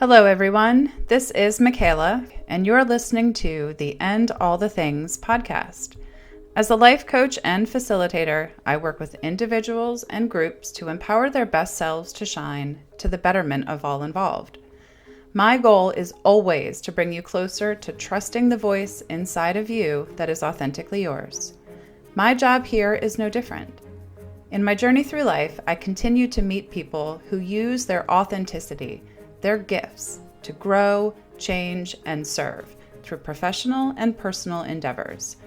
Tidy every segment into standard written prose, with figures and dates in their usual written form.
Hello, everyone. This is Michaela, and you're listening to the End All the Things podcast. As a life coach and facilitator, I work with individuals and groups to empower their best selves to shine to the betterment of all involved. My goal is always to bring you closer to trusting the voice inside of you that is authentically yours. My job here is no different. In my journey through life, I continue to meet people who use their authenticity, their gifts, to grow, change, and serve through professional and personal endeavors.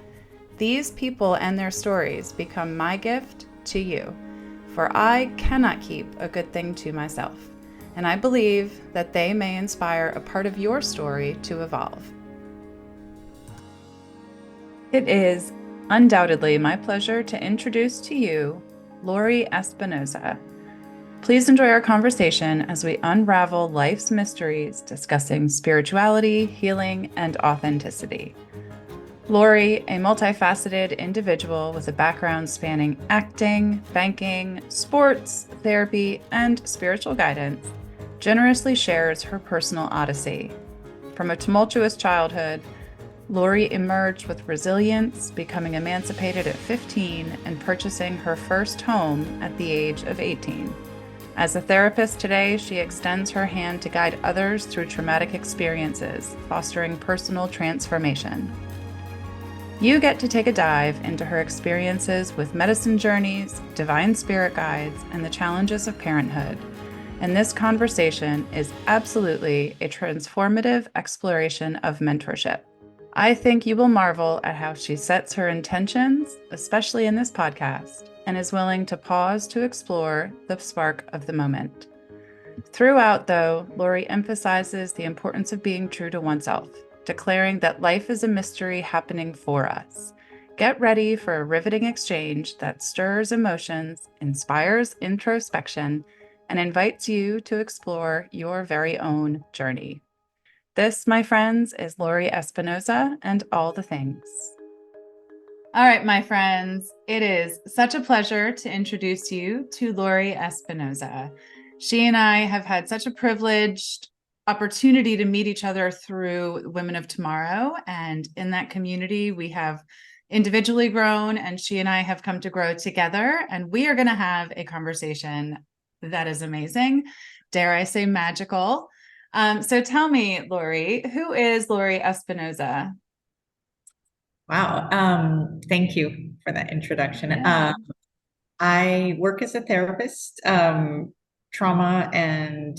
These people and their stories become my gift to you, for I cannot keep a good thing to myself, and I believe that they may inspire a part of your story to evolve. It is undoubtedly my pleasure to introduce to you Lorri Espinosa. Please enjoy our conversation as we unravel life's mysteries, discussing spirituality, healing, and authenticity. Lorri, a multifaceted individual with a background spanning acting, banking, sports, therapy, and spiritual guidance, generously shares her personal odyssey. From a tumultuous childhood, Lorri emerged with resilience, becoming emancipated at 15 and purchasing her first home at the age of 18. As a therapist today, she extends her hand to guide others through traumatic experiences, fostering personal transformation. You get to take a dive into her experiences with medicine journeys, divine spirit guides, and the challenges of parenthood. And this conversation is absolutely a transformative exploration of mentorship. I think you will marvel at how she sets her intentions, especially in this podcast, and is willing to pause to explore the spark of the moment. Throughout, though, Lorri emphasizes the importance of being true to oneself, declaring that life is a mystery happening for us. Get ready for a riveting exchange that stirs emotions, inspires introspection, and invites you to explore your very own journey. This, my friends, is Lorri Espinosa and all the things. All right, my friends, it is such a pleasure to introduce you to Lorri Espinosa. She and I have had such a privileged opportunity to meet each other through Women of Tomorrow. And in that community, we have individually grown, and she and I have come to grow together. And we are going to have a conversation that is amazing, dare I say magical. So tell me, Lorri, who is Lorri Espinosa? Wow. Thank you for that introduction. Yeah. I work as a therapist, trauma and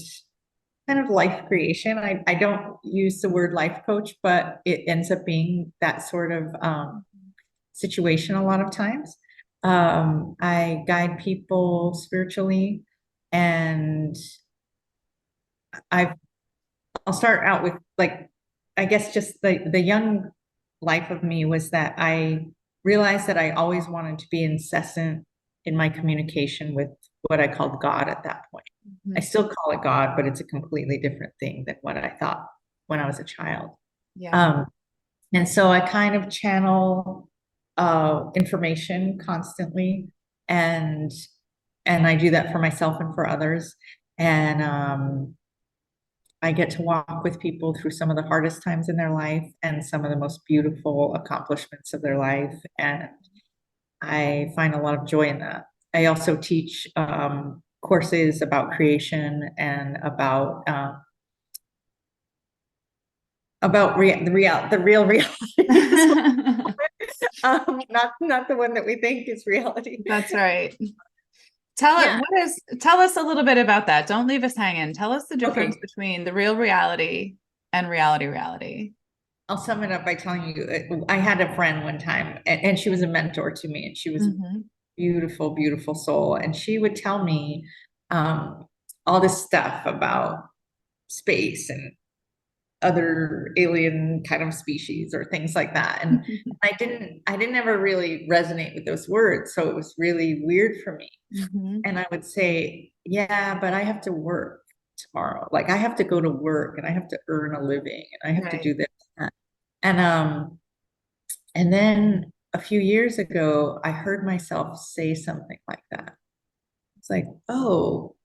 kind of life creation. I don't use the word life coach, but it ends up being that sort of situation a lot of times. I guide people spiritually, and I've I'll start out with like, I guess just the young life of me was that I realized that I always wanted to be incessant in my communication with what I called God at that point. I Mhm. still call it God, but it's a completely different thing than what I thought when I was a child. Yeah. Um, and so I kind of channel information constantly, and and I do that for myself and for others. And I get to walk with people through some of the hardest times in their life and some of the most beautiful accomplishments of their life. And I find a lot of joy in that. I also teach courses about creation and about the real reality, not the one that we think is reality. That's right. Yeah. Tell us a little bit about that. Don't leave us hanging. Tell us the difference Okay. between the real reality and reality. I'll sum it up by telling you, I had a friend one time, and she was a mentor to me, and she was a Mm-hmm. beautiful, beautiful soul. And she would tell me um, all this stuff about space and other alien kind of species or things like that. And I didn't ever really resonate with those words. So it was really weird for me. Mm-hmm. And I would say, yeah, but I have to work tomorrow. Like I have to go to work and I have to earn a living and I have to Right. do this. And and then a few years ago, I heard myself say something like that. It's like, oh,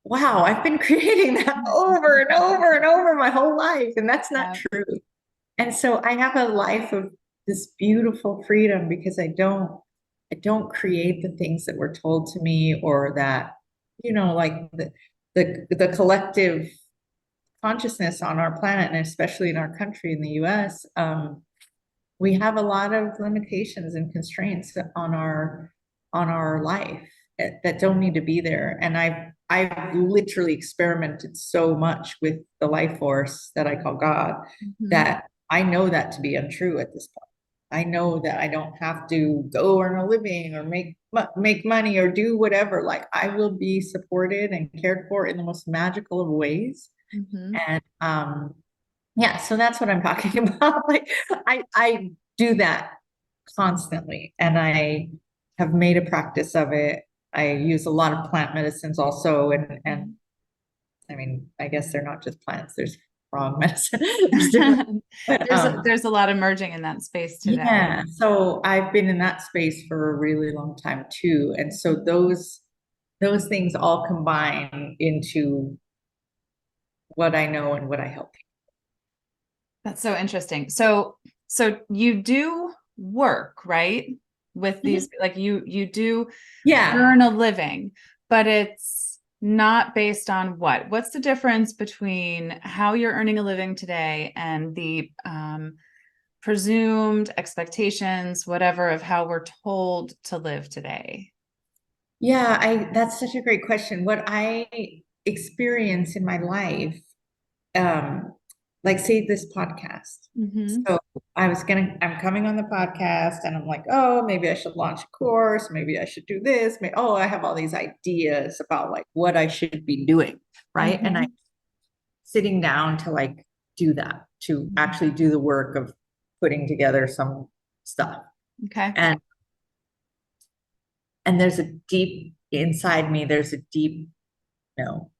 wow, I've been creating that over and over and over my whole life, and that's not Yeah. true. And so I have a life of this beautiful freedom because I don't create the things that were told to me, or that, like the collective consciousness on our planet, and especially in our country, in the US, we have a lot of limitations and constraints on our life that don't need to be there. And I've literally experimented so much with the life force that I call God, Mhm. that I know that to be untrue at this point. I know that I don't have to go earn a living or make money or do whatever. Like, I will be supported and cared for in the most magical of ways. Mhm. And yeah, so that's what I'm talking about. Like, I do that constantly, and I have made a practice of it. I use a lot of plant medicines also, and I mean, I guess they're not just plants. There's frog medicine. There's different, but There's a lot emerging in that space today. yeah. So I've been in that space for a really long time too, and so those things all combine into what I know and what I help. That's so interesting. So you do work, right? With these, like you do Yeah. earn a living, but it's not based on what? What's the difference between how you're earning a living today and the presumed expectations, whatever, of how we're told to live today? Yeah, that's such a great question. What I experience in my life, um, like, say this podcast. Mm-hmm. So I'm coming on the podcast, and I'm like, oh, maybe I should launch a course, maybe I should do this. Oh, I have all these ideas about like what I should be doing, right? And I Mm-hmm. sitting down to like do that, to actually do the work of putting together some stuff. Okay. And there's a deep inside me, there's a deep no,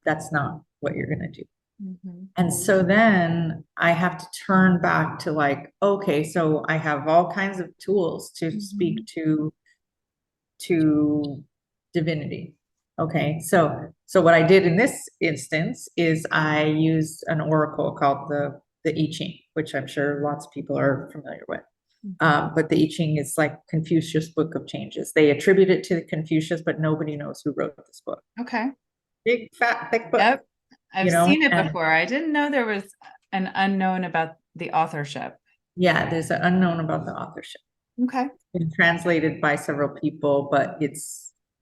that's not what you're going to do. Mm-hmm. And so then I have to turn back to like, okay, so I have all kinds of tools to Mm-hmm. speak to divinity. Okay, so what I did in this instance is I used an oracle called the I Ching, which I'm sure lots of people are familiar with. But the I Ching is like Confucius Book of Changes. They attribute it to Confucius, but nobody knows who wrote this book. Okay. Big, fat, thick book, Yep. I've you know? seen it And before. I didn't know there was an unknown about the authorship. yeah, there's an unknown about the authorship. Okay. It's been translated by several people, but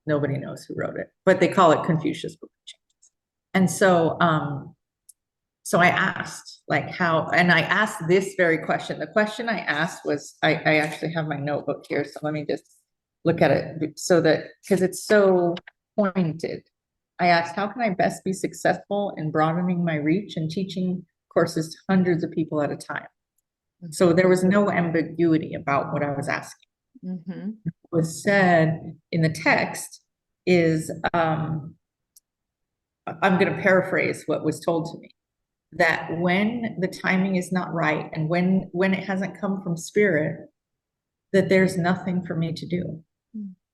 nobody knows who wrote it. But they call it Confucius Book of Changes. And so I asked, like, how, and I asked this very question. The question I asked was, I actually have my notebook here, so let me just look at it so that, because it's so pointed. I asked, how can I best be successful in broadening my reach and teaching courses to hundreds of people at a time? So there was no ambiguity about what I was asking. Mm-hmm. What was said in the text is, I'm going to paraphrase what was told to me, that when the timing is not right, and when it hasn't come from spirit, that there's nothing for me to do,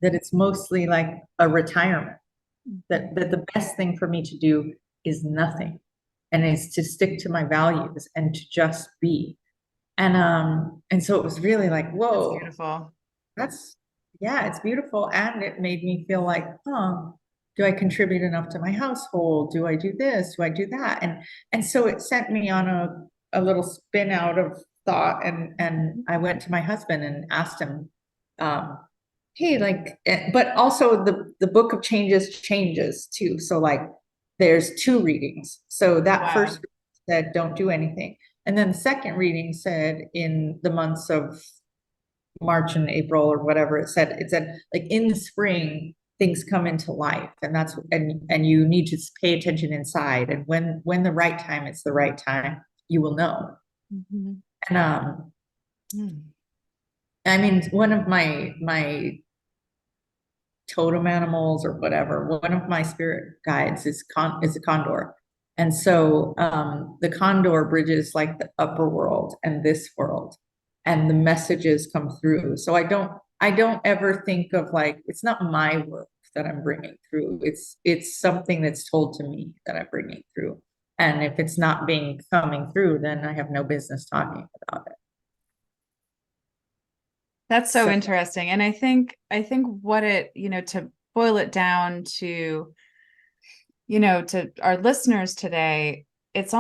that it's mostly like a retirement, that the best thing for me to do is nothing, and is to stick to my values and to just be. And so it was really like, That's whoa, beautiful. that's, yeah, it's beautiful. And it made me feel like, do I contribute enough to my household? Do I do this? Do I do that? And so it sent me on a little spin out of thought. And I went to my husband and asked him, um, hey, like, but also the book of changes too. So like there's two readings. So that Wow. first said, don't do anything. And then the second reading said, in the months of March and April or whatever, it said like in the spring things come into life, and and you need to pay attention inside, and when the right time, it's the right time, you will know. Mm-hmm. And I mean, one of my totem animals or whatever, one of my spirit guides is a condor. And so the condor bridges like the upper world and this world, and the messages come through. So I don't ever think of like, it's not my work that I'm bringing through. It's something that's told to me that I'm bringing through. And if it's not being coming through, then I have no business talking about it. That's so So interesting. And I think what it, to boil it down to, to our listeners today, it's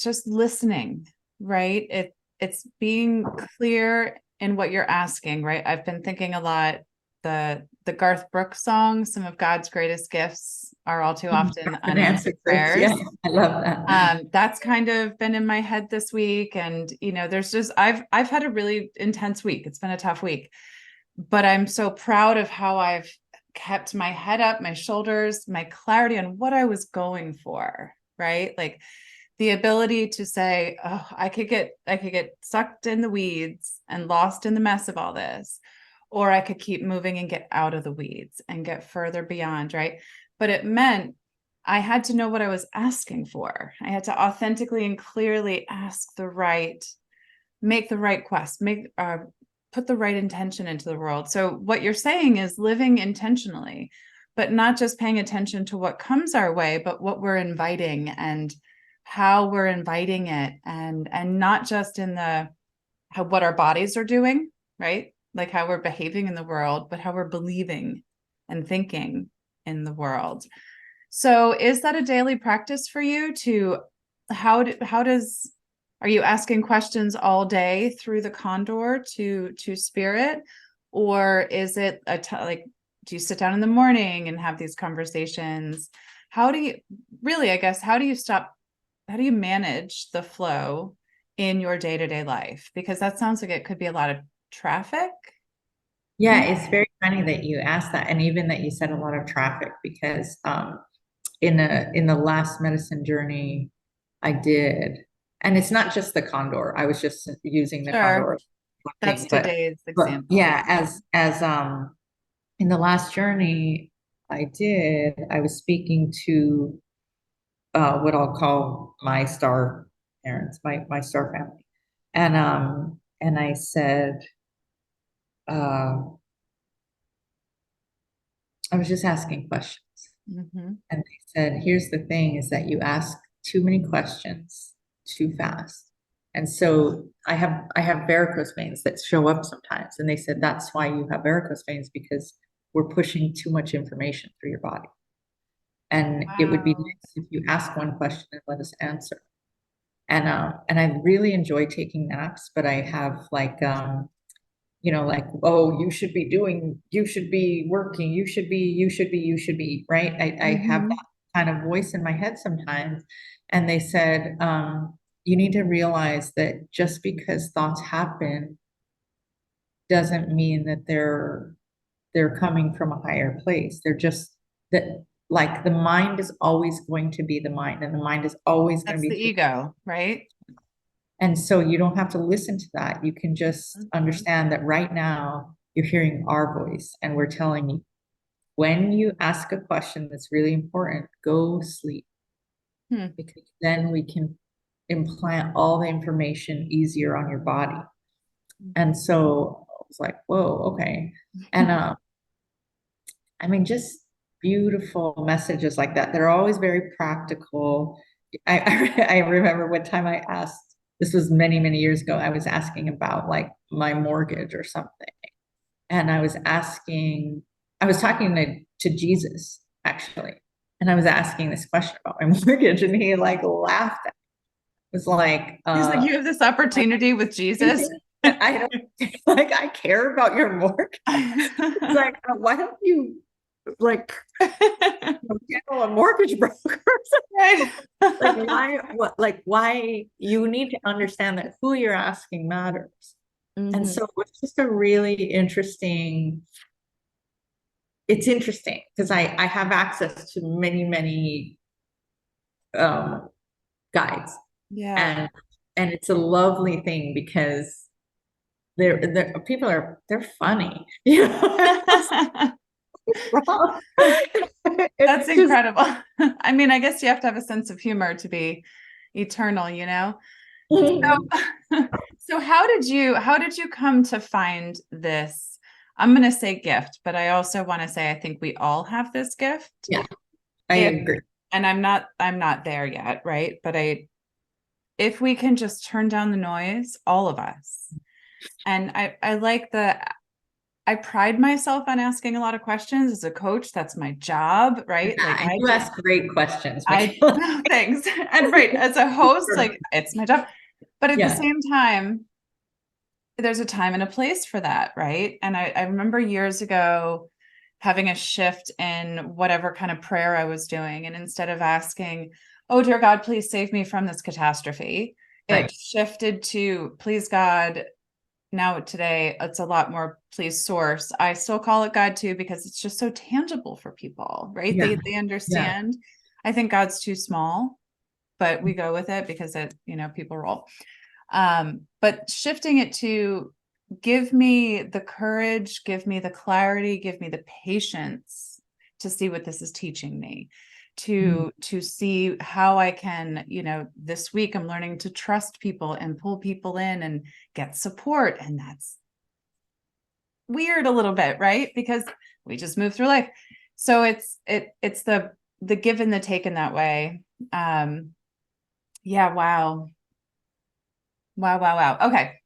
just listening, right? It's being clear in what you're asking, right? I've been thinking a lot, the Garth Brooks song, some of God's greatest gifts are all too often unanswered unanswered prayers. prayers. Yeah, I love that. That's kind of been in my head this week. And, there's just, I've had a really intense week. It's been a tough week, but I'm so proud of how I've kept my head up, my shoulders, my clarity on what I was going for, right? Like the ability to say, oh, I could get sucked in the weeds and lost in the mess of all this, or I could keep moving and get out of the weeds and get further beyond, right? But it meant I had to know what I was asking for. I had to authentically and clearly make the right quest, put the right intention into the world. So what you're saying is living intentionally, but not just paying attention to what comes our way, but what we're inviting and how we're inviting it, and not just in what our bodies are doing, right? Like how we're behaving in the world, but how we're believing and thinking in the world. So is that a daily practice for you to how does are you asking questions all day through the condor to spirit, or is it like, do you sit down in the morning and have these conversations? How do you really, I guess, how do you manage the flow in your day-to-day life? Because that sounds like it could be a lot of traffic. Yeah, it's very funny that you asked that, and even that you said a lot of traffic, because in the last medicine journey I did, and it's not just the condor. I was just using the Sure. condor That's thing, but today's but example. yeah, as in the last journey I did, I was speaking to what I'll call my star parents, my star family, and I said, uh, I was just asking questions. Mm-hmm. And they said, here's the thing is that you ask too many questions too fast. And so I have varicose veins that show up sometimes. And they said that's why you have varicose veins, because we're pushing too much information through your body. And it would be Wow. nice if you ask one question and let us answer. And I really enjoy taking naps, but I have like, oh, you should be working, you should be, right? I have Mm-hmm. that kind of voice in my head sometimes. And they said, you need to realize that just because thoughts happen doesn't mean that they're coming from a higher place. They're just that, like, the mind is always going to be the mind, and the mind is always going to That's the be. ego, right? And so you don't have to listen to that. You can just Mm-hmm. understand that right now you're hearing our voice, and we're telling you, when you ask a question that's really important, go sleep, Hmm. because then we can implant all the information easier on your body. And so I was like, whoa, okay. And I mean, just beautiful messages like that. They're always very practical. I remember one time I asked, this was many, many years ago, I was asking about like my mortgage or something. And I was talking to Jesus actually. And I was asking this question about my mortgage, and he like laughed at me. It was like, He's like, you have this opportunity with Jesus. I don't like I care about your mortgage. It's like, why don't you like channel a mortgage broker? Right. Like why you need to understand that who you're asking matters. And Mm-hmm. so it's just a really interesting, it's interesting because I have access to many, many um guides, Yeah. and it's a lovely thing because they're people they're funny. You know, wrong. That's It's just incredible. I mean, I guess you have to have a sense of humor to be eternal, you know? So, so how did you come to find this? I'm going to say gift, but I also want to say I think we all have this gift. Yeah, I If, agree. and I'm not there yet, right? But if we can just turn down the noise, all of us. And I like I pride myself on asking a lot of questions as a coach. That's my job, right? Yeah, Like and you ask great questions, I Michaela. no thanks. And right, as a host, like it's my job. But at the Yeah, same time, there's a time and a place for that, right? And I remember years ago having a shift in whatever kind of prayer I was doing. And instead of asking, oh, dear God, please save me from this catastrophe, it right. shifted to, please, God. Now today, it's a lot more, please, source. I still call it God too, because it's just so tangible for people, right? Yeah, They yeah. understand. I think God's too small, but we go with it because people roll. But shifting it to give me the courage, give me the clarity, give me the patience to see what this is teaching me, Mhm. to see how I can, this week I'm learning to trust people and pull people in and get support. And that's weird a little bit, right? Because we just move through life. So it's the give and the take in that way. Yeah, wow. Wow, wow, wow. Okay.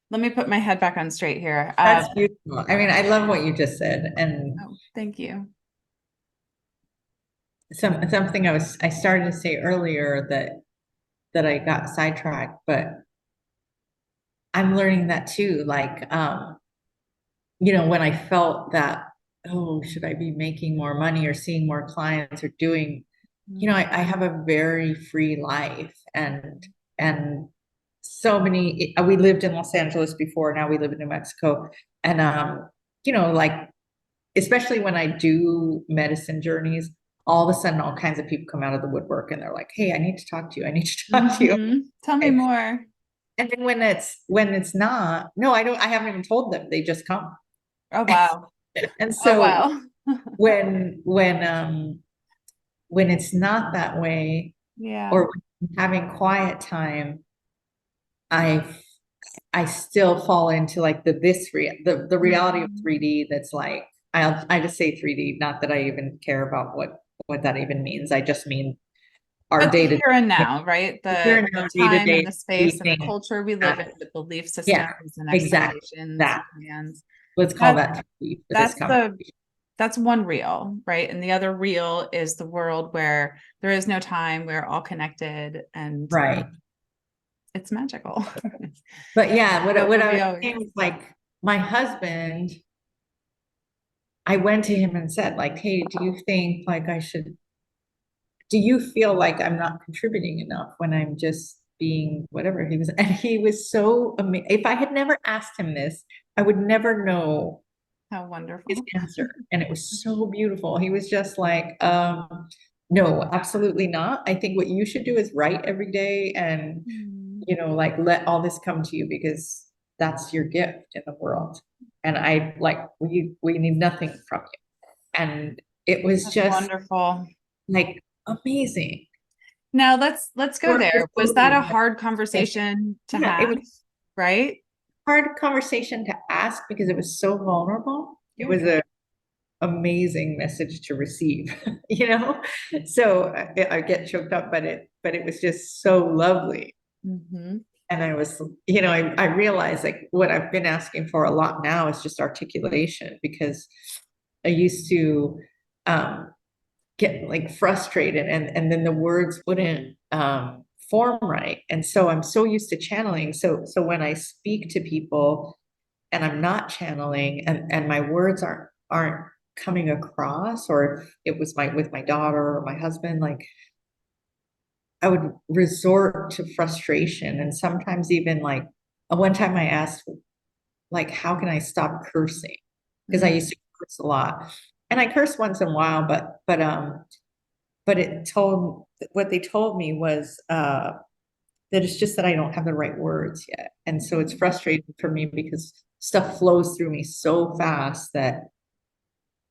Let me put my head back on straight here. That's beautiful. I mean, I love what you just said, and Oh, thank you. something I started to say earlier that I got sidetracked, but I'm learning that too. Like, when I felt that, oh, should I be making more money or seeing more clients or doing, I have a very free life, and so many, we lived in Los Angeles before, now we live in New Mexico. And like, especially when I do medicine journeys, all of a sudden all kinds of people come out of the woodwork and they're like, hey, I need to talk to you. I need to talk to you. Tell me more. And then when it's not, no, I haven't even told them. They just come. Oh, wow. And Oh, so wow. when it's not that way, Yeah. or when I'm having quiet time, I I still fall into like the reality of Mhm. 3D. That's like, I just say 3D, not that I even care about what that even means. I just mean our But the day to here and day, now, right? here The and now, day to time and day the space and the thing. culture we live in, the belief Yeah, systems and exactly. expectations and That, plans. let's call That that 3D for this that's the conversation. that's one reel, right? And the other reel is the world where there is no time, we're all connected and Right. it's magical. But yeah, what But I we was always saying was like, my husband, I went to him and said, like, hey, do you feel like I'm not contributing enough when I'm just being whatever? And he was so amazing. If I had never asked him this, I would never know how his wonderful. answer. And it was so beautiful. He was just like, no, absolutely not. I think what you should do is write every day and, Mm. like, let all this come to you, because that's your gift in the world. And I like, we need nothing from you. And it was That's just wonderful. like amazing. Now let's go We're there. Was that a hard like, conversation to yeah, it have? was Right? hard conversation to ask because it was so vulnerable. It was Okay. a amazing message to receive, you know? So I get choked up, but it was just so lovely. Mm-hmm. And I was, I realized like what I've been asking for a lot now is just articulation, because I used to um, get like frustrated, and then the words wouldn't form right. And so I'm so used to channeling. So when I speak to people and I'm not channeling, and my words aren't coming across, or if it was with my daughter or my husband, like I would resort to frustration. And sometimes even like one time I asked, like, how can I stop cursing? Because I used to curse a lot. And I curse once in a while, but what they told me was that it's just that I don't have the right words yet. And so it's frustrating for me because stuff flows through me so fast that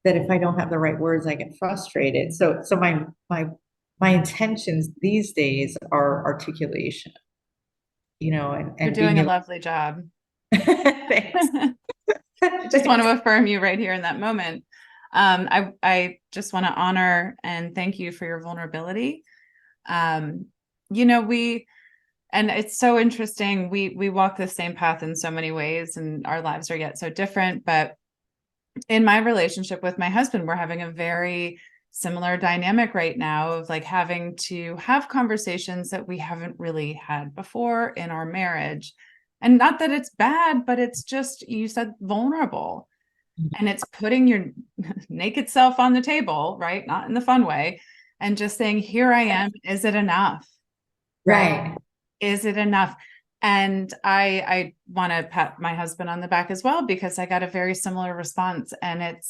if I don't have the right words, I get frustrated. So my intentions these days are articulation, You're and doing being a able lovely job. thanks. I just want to affirm you right here in that moment. I just want to honor and thank you for your vulnerability. Um, and it's so interesting. We walk the same path in so many ways, and our lives are yet so different. But in my relationship with my husband, we're having a very similar dynamic right now of like having to have conversations that we haven't really had before in our marriage. And not that it's bad, but it's just, you said vulnerable. And it's putting your naked self on the table, right? Not in the fun way. And just saying, here I am. Is it enough? Right. Is it enough? And I want to pat my husband on the back as well, because I got a very similar response. And it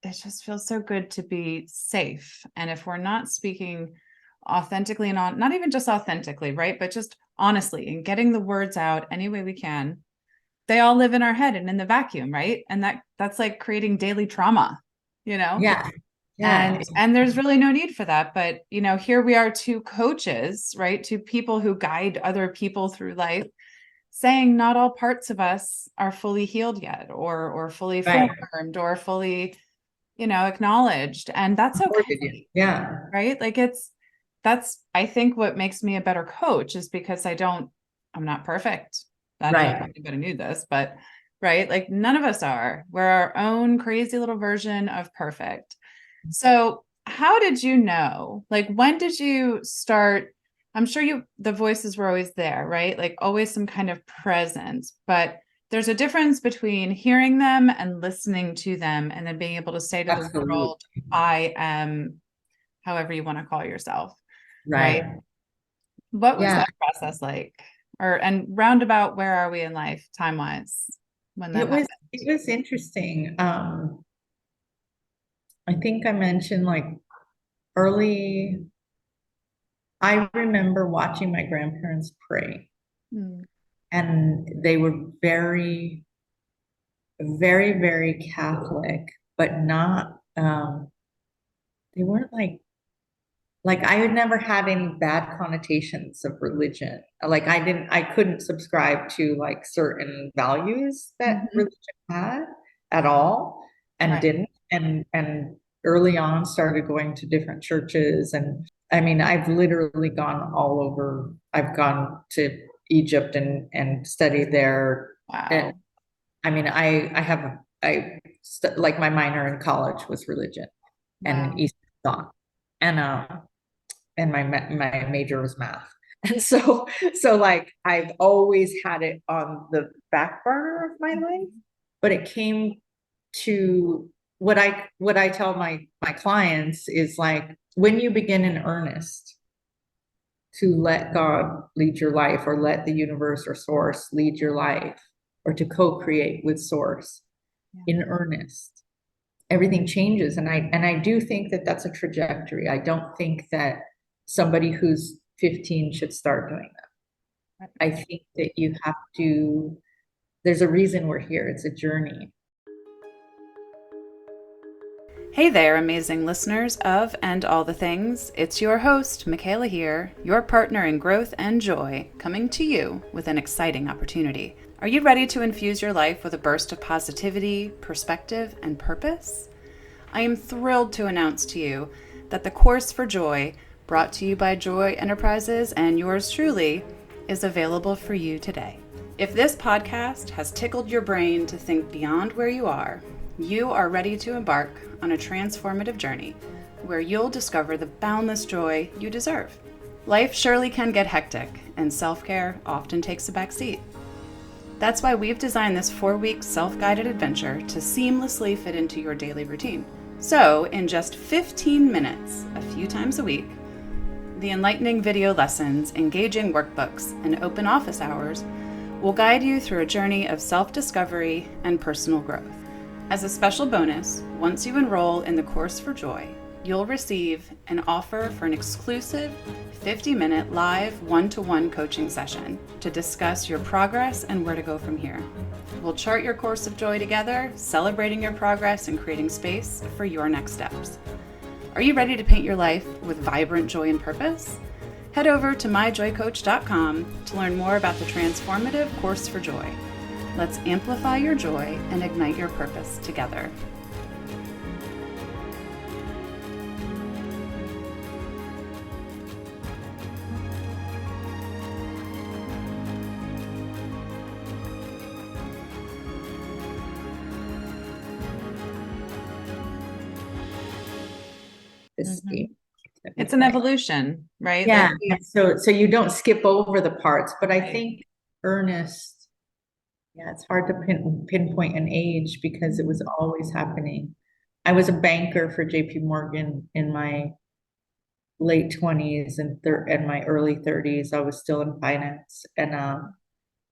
just feels so good to be safe. And if we're not speaking authentically and not even just authentically, right? But just honestly and getting the words out any way we can, they all live in our head and in the vacuum, right? And that's like creating daily trauma, you know? Yeah. Yeah. And there's really no need for that. But, here we are, two coaches, right? Two people who guide other people through life, saying not all parts of us are fully healed yet, or fully Right. formed, or fully, acknowledged. And that's okay. Yeah. Right. Like that's, I think, what makes me a better coach is because I'm not perfect. I don't know if anybody knew this, but right. Like none of us are. We're our own crazy little version of perfect. So how did you know? Like, when did you start? I'm sure the voices were always there, right? Like always some kind of presence, but there's a difference between hearing them and listening to them and then being able to say to the world, I am however you want to call yourself. Right. What was that process like? And roundabout, where are we in life, time-wise, when that happened? It was interesting. I think I mentioned like early, I remember watching my grandparents pray, and they were very, very, very Catholic, but not, they weren't like I had never had any bad connotations of religion. Like I couldn't subscribe to like certain values that religion had at all, and didn't. And early on started going to different churches. And I mean, I've literally gone all over. I've gone to Egypt and studied there. Wow. And I mean, like my minor in college was religion and Eastern thought. And my major was math. And so like I've always had it on the back burner of my life, but it came to what I tell my clients is like, when you begin in earnest to let God lead your life, or let the universe or source lead your life, or to co-create with source in earnest, everything changes. And I do think that that's a trajectory. I don't think that somebody who's 15 should start doing that. I think that you have to, there's a reason we're here. It's a journey. Hey there, amazing listeners of And All the Things. It's your host, Michaela here, your partner in growth and joy, coming to you with an exciting opportunity. Are you ready to infuse your life with a burst of positivity, perspective, and purpose? I am thrilled to announce to you that the Course for Joy, brought to you by Joy Enterprises and yours truly, is available for you today. If this podcast has tickled your brain to think beyond where you are ready to embark on a transformative journey where you'll discover the boundless joy you deserve. Life surely can get hectic, and self-care often takes a back seat. That's why we've designed this 4-week self-guided adventure to seamlessly fit into your daily routine. So, in just 15 minutes, a few times a week, the enlightening video lessons, engaging workbooks, and open office hours will guide you through a journey of self-discovery and personal growth. As a special bonus, once you enroll in the Course for Joy, you'll receive an offer for an exclusive 50-minute live one-to-one coaching session to discuss your progress and where to go from here. We'll chart your course of joy together, celebrating your progress and creating space for your next steps. Are you ready to paint your life with vibrant joy and purpose? Head over to myjoycoach.com to learn more about the transformative Course for Joy. Let's amplify your joy and ignite your purpose together. This game. It's an evolution, right? Yeah. Like So you don't skip over the parts, but I Right. think earnest, yeah, it's hard to pinpoint an age because it was always happening. I was a banker for JP Morgan in my late 20s and my early 30s. I was still in finance, and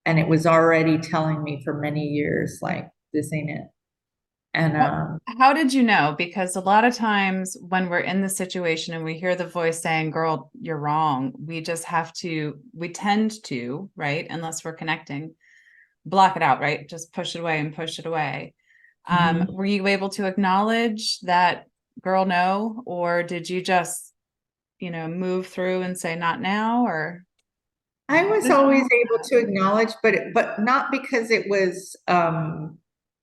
it was already telling me for many years, like, this ain't it. And how did you know? Because a lot of times when we're in the situation and we hear the voice saying, girl, you're wrong, we tend to, right? Unless we're connecting, block it out, right? Just push it away and push it away. Were you able to acknowledge that, girl, no? Or did you just, move through and say, not now? Or I was always able to acknowledge, but not because it was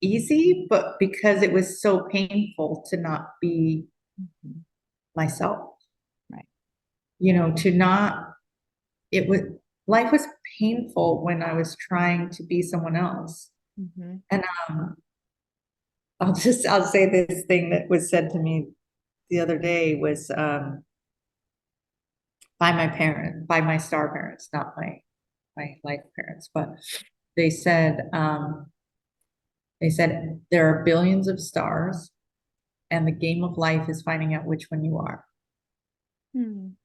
easy, but because it was so painful to not be myself. Right. To not, it was, life was painful when I was trying to be someone else. And I'll say this thing that was said to me the other day was by my star parents, not my life parents, but they said, there are billions of stars, and the game of life is finding out which one you are. And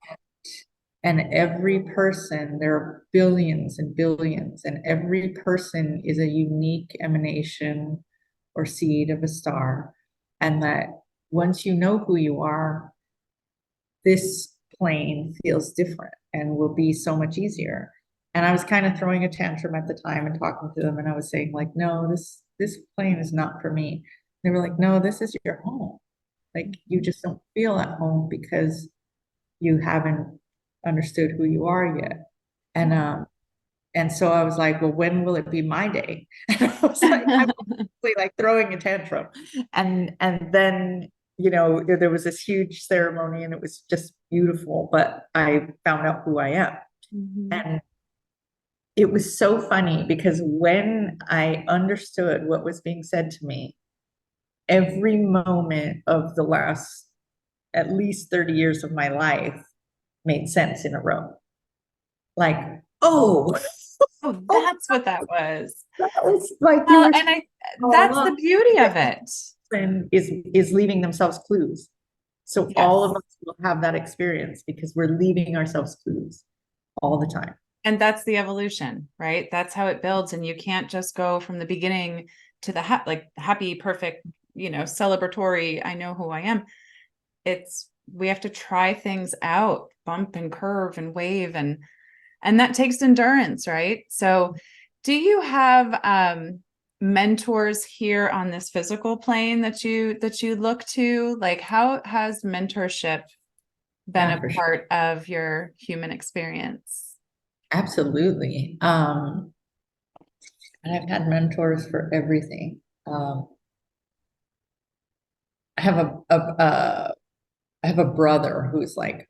every person, there are billions and billions, and every person is a unique emanation or seed of a star. And that once you know who you are, this plane feels different and will be so much easier. And I was kind of throwing a tantrum at the time and talking to them, and I was saying, like, no, this plane is not for me. They were like, no, this is your home. Like, you just don't feel at home because you haven't understood who you are yet. And so I was like, well, when will it be my day? And I was like, I'm like throwing a tantrum. And then, there was this huge ceremony and it was just beautiful, but I found out who I am. And it was so funny because when I understood what was being said to me, every moment of the last at least 30 years of my life made sense in a row. Like, oh, that's what that was. That was like that's the beauty of it. And is leaving themselves clues. So yes. All of us will have that experience because we're leaving ourselves clues all the time. And that's the evolution, right? That's how it builds. And you can't just go from the beginning to the happy, perfect, celebratory, I know who I am. We have to try things out, bump and curve and wave, and that takes endurance, right? So do you have mentors here on this physical plane that you look to? Like, how has mentorship been a part of your human experience? Absolutely. And I've had mentors for everything. I have I have a brother who's like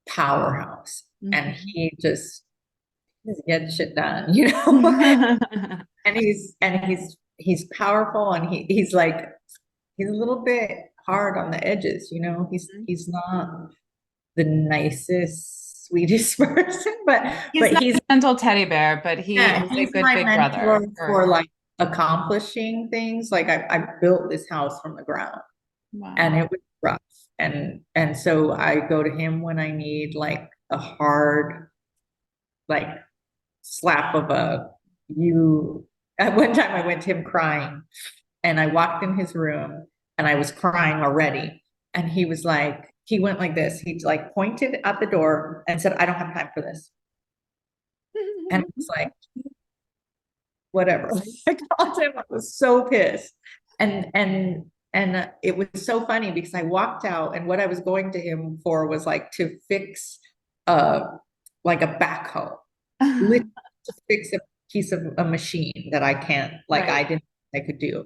powerhouse, and he just gets shit done, and he's powerful, and he's like, he's a little bit hard on the edges, he's not the nicest, sweetest person, but he's a gentle teddy bear, but he's a good big brother for like accomplishing things. Like I built this house from the ground. Wow. And it was rough. And so I go to him when I need like a hard, like slap of at one time I went to him crying, and I walked in his room and I was crying already. And he went like this. He like pointed at the door and said, I don't have time for this. And it was like, whatever. I called him. I was so pissed. And it was so funny because I walked out, and what I was going to him for was like to fix like a backhoe. To fix a piece of a machine that I can't, like I Right. didn't I could do.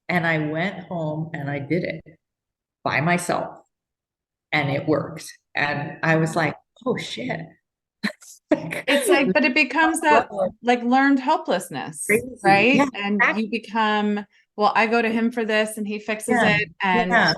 And I went home and I did it by myself and it worked. And I was like, oh shit. Like, It's like, but it becomes that like learned helplessness, crazy. Yeah, right? And you become, well, I go to him for this and he fixes yeah, it. And yeah.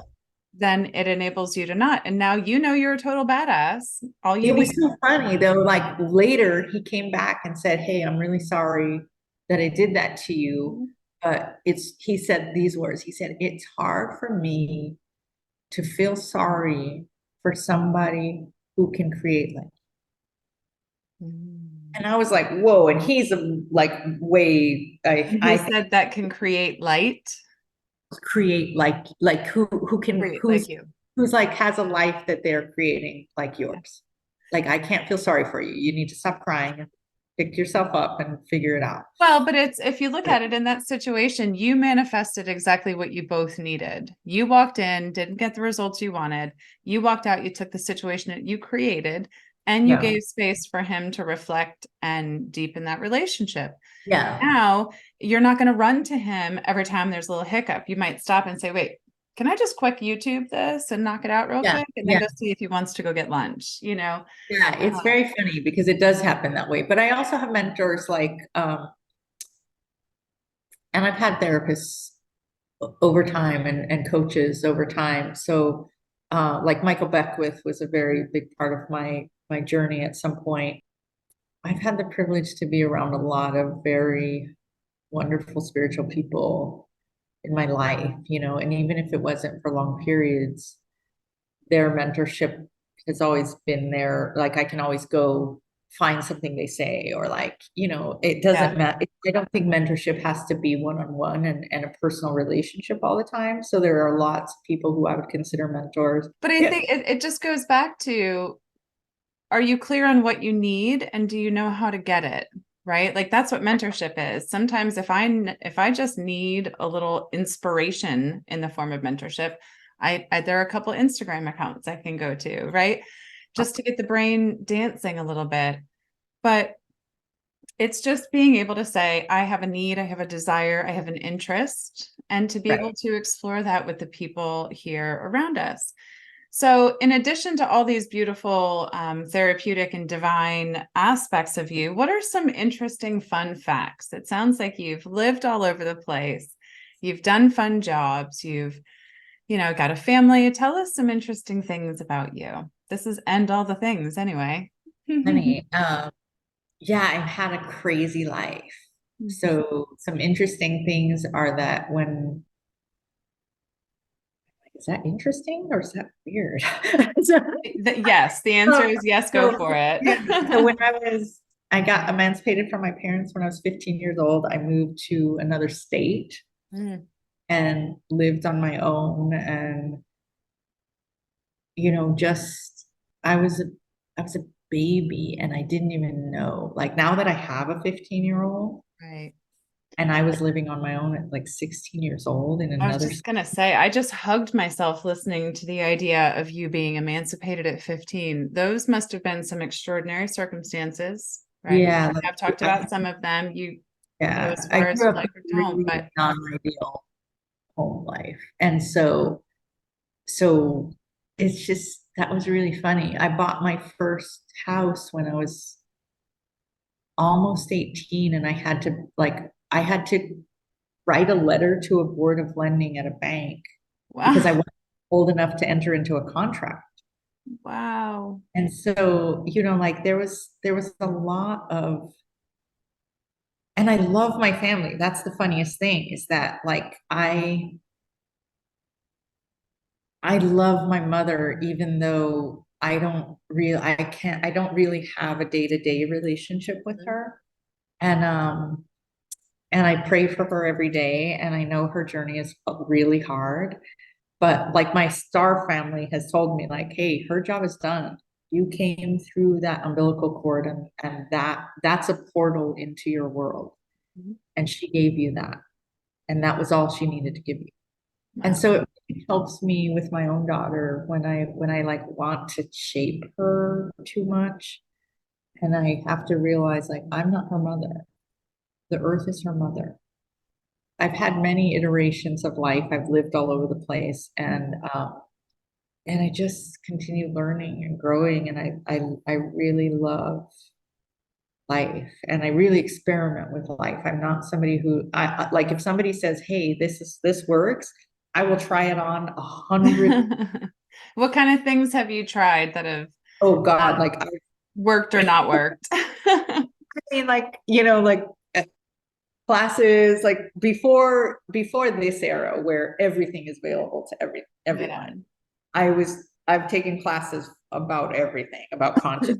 then it enables you to not. And now you know you're a total badass. All you It need. was so funny though. Like later, he came back and said, "Hey, I'm really sorry that I did that to you." But he said these words. He said, "It's hard for me to feel sorry for somebody who can create like." Mm. And I was like, "Whoa!" And he's like way And he I think said that can create light, create like who can create like you. who's like has a life that they're creating like yours. Like I can't feel sorry for you. You need to stop crying and pick yourself up and figure it out. Well, but it's if you look at it in that situation, you manifested exactly what you both needed. You walked in, didn't get the results you wanted. You walked out, you took the situation that you created, and you Yeah. gave space for him to reflect and deepen that relationship. Yeah. Now, you're not going to run to him every time there's a little hiccup. You might stop and say, wait, can I just quick YouTube this and knock it out real Yeah. quick? And then Yeah. go see if he wants to go get lunch, you know? Yeah. It's very funny because it does happen that way. But I also have mentors like and I've had therapists over time and coaches over time. So like Michael Beckwith was a very big part of my journey at some point. I've had the privilege to be around a lot of very wonderful spiritual people in my life, and even if it wasn't for long periods, their mentorship has always been there. Like I can always go find something they say, or like, it Yeah. doesn't matter. I don't think mentorship has to be one-on-one and a personal relationship all the time. So there are lots of people who I would consider mentors. But I Yeah. think it just goes back to, are you clear on what you need and do you know how to get it? Right? Like that's what mentorship is. Sometimes if I just need a little inspiration in the form of mentorship, there are a couple Instagram accounts I can go to, right? Just to get the brain dancing a little bit. But it's just being able to say, I have a need, I have a desire, I have an interest, and to be able Right. to explore that with the people here around us. So, in addition to all these beautiful therapeutic and divine aspects of you, what are some interesting, fun facts? It sounds like you've lived all over the place. You've done fun jobs. You've got a family. Tell us some interesting things about you. This is end all the things anyway. Honey, yeah, I've had a crazy life. So some interesting things are that when is that interesting or is that weird? So, Yes, the answer is yes, go so, for it. yeah, so when I got emancipated from my parents when I was 15 years old. I moved to another state Mm, and lived on my own. And, just I was a baby and I didn't even know. Like now that I have a 15-year-old right. and I was living on my own at like 16 years old in I was another. just going to say, I just hugged myself listening to the idea of you being emancipated at 15. Those must have been some extraordinary circumstances, right? Yeah, I've talked about some of them. You go yeah, as I far as grew you up like or in a don't, really but non-ideal home life. And so it's just that was really funny. I bought my first house when I was almost 18 and I had to write a letter to a board of lending at a bank because I wow. wasn't old enough to enter into a contract. Wow. And so, like there was a lot of, and I love my family. That's the funniest thing is that like I love my mother, even though I don't really have a day-to-day relationship with her. And and I pray for her every day. And I know her journey is really hard. But like my star family has told me, like, hey, her job is done. You came through that umbilical cord and that's a portal into your world. And she gave you that. And that was all she needed to give you. And Wow. so it really helps me with my own daughter when I like want to shape her too much. And I have to realize like I'm not her mother. the earth is her mother. I've had many iterations of life. I've lived all over the place, and I just continue learning and growing, and I really love life, and I really experiment with life. I'm not somebody who like if somebody says, "Hey, this works," I will try it on 100. What kind of things have you tried that have Oh God, um, like worked or not worked? I mean, like like classes like before this era where everything is available to Yeah. everyone. I've taken classes about everything, about conscious.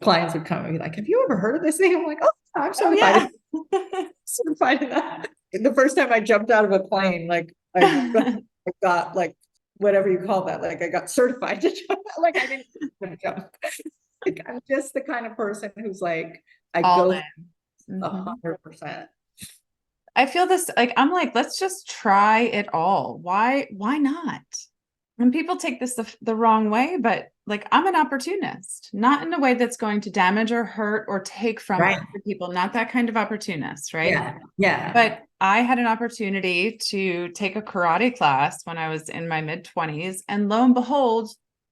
Clients would come and be like, "Have you ever heard of this thing?" I'm like, "Oh, I'm Oh certified yeah. certified in that." The first time I jumped out of a plane, like I got like whatever you call that, like I got certified to jump. Like I didn't even jump. Like, I'm just the kind of person who's like, I All go in. a Mhm. 100%. I feel this like I'm like, let's just try it all. Why not? And people take this the wrong way, but like I'm an opportunist, not in a way that's going to damage or hurt or take from Right. other people, not that kind of opportunist, right? Yeah. Yeah. But I had an opportunity to take a karate class when I was in my mid 20s. And lo and behold,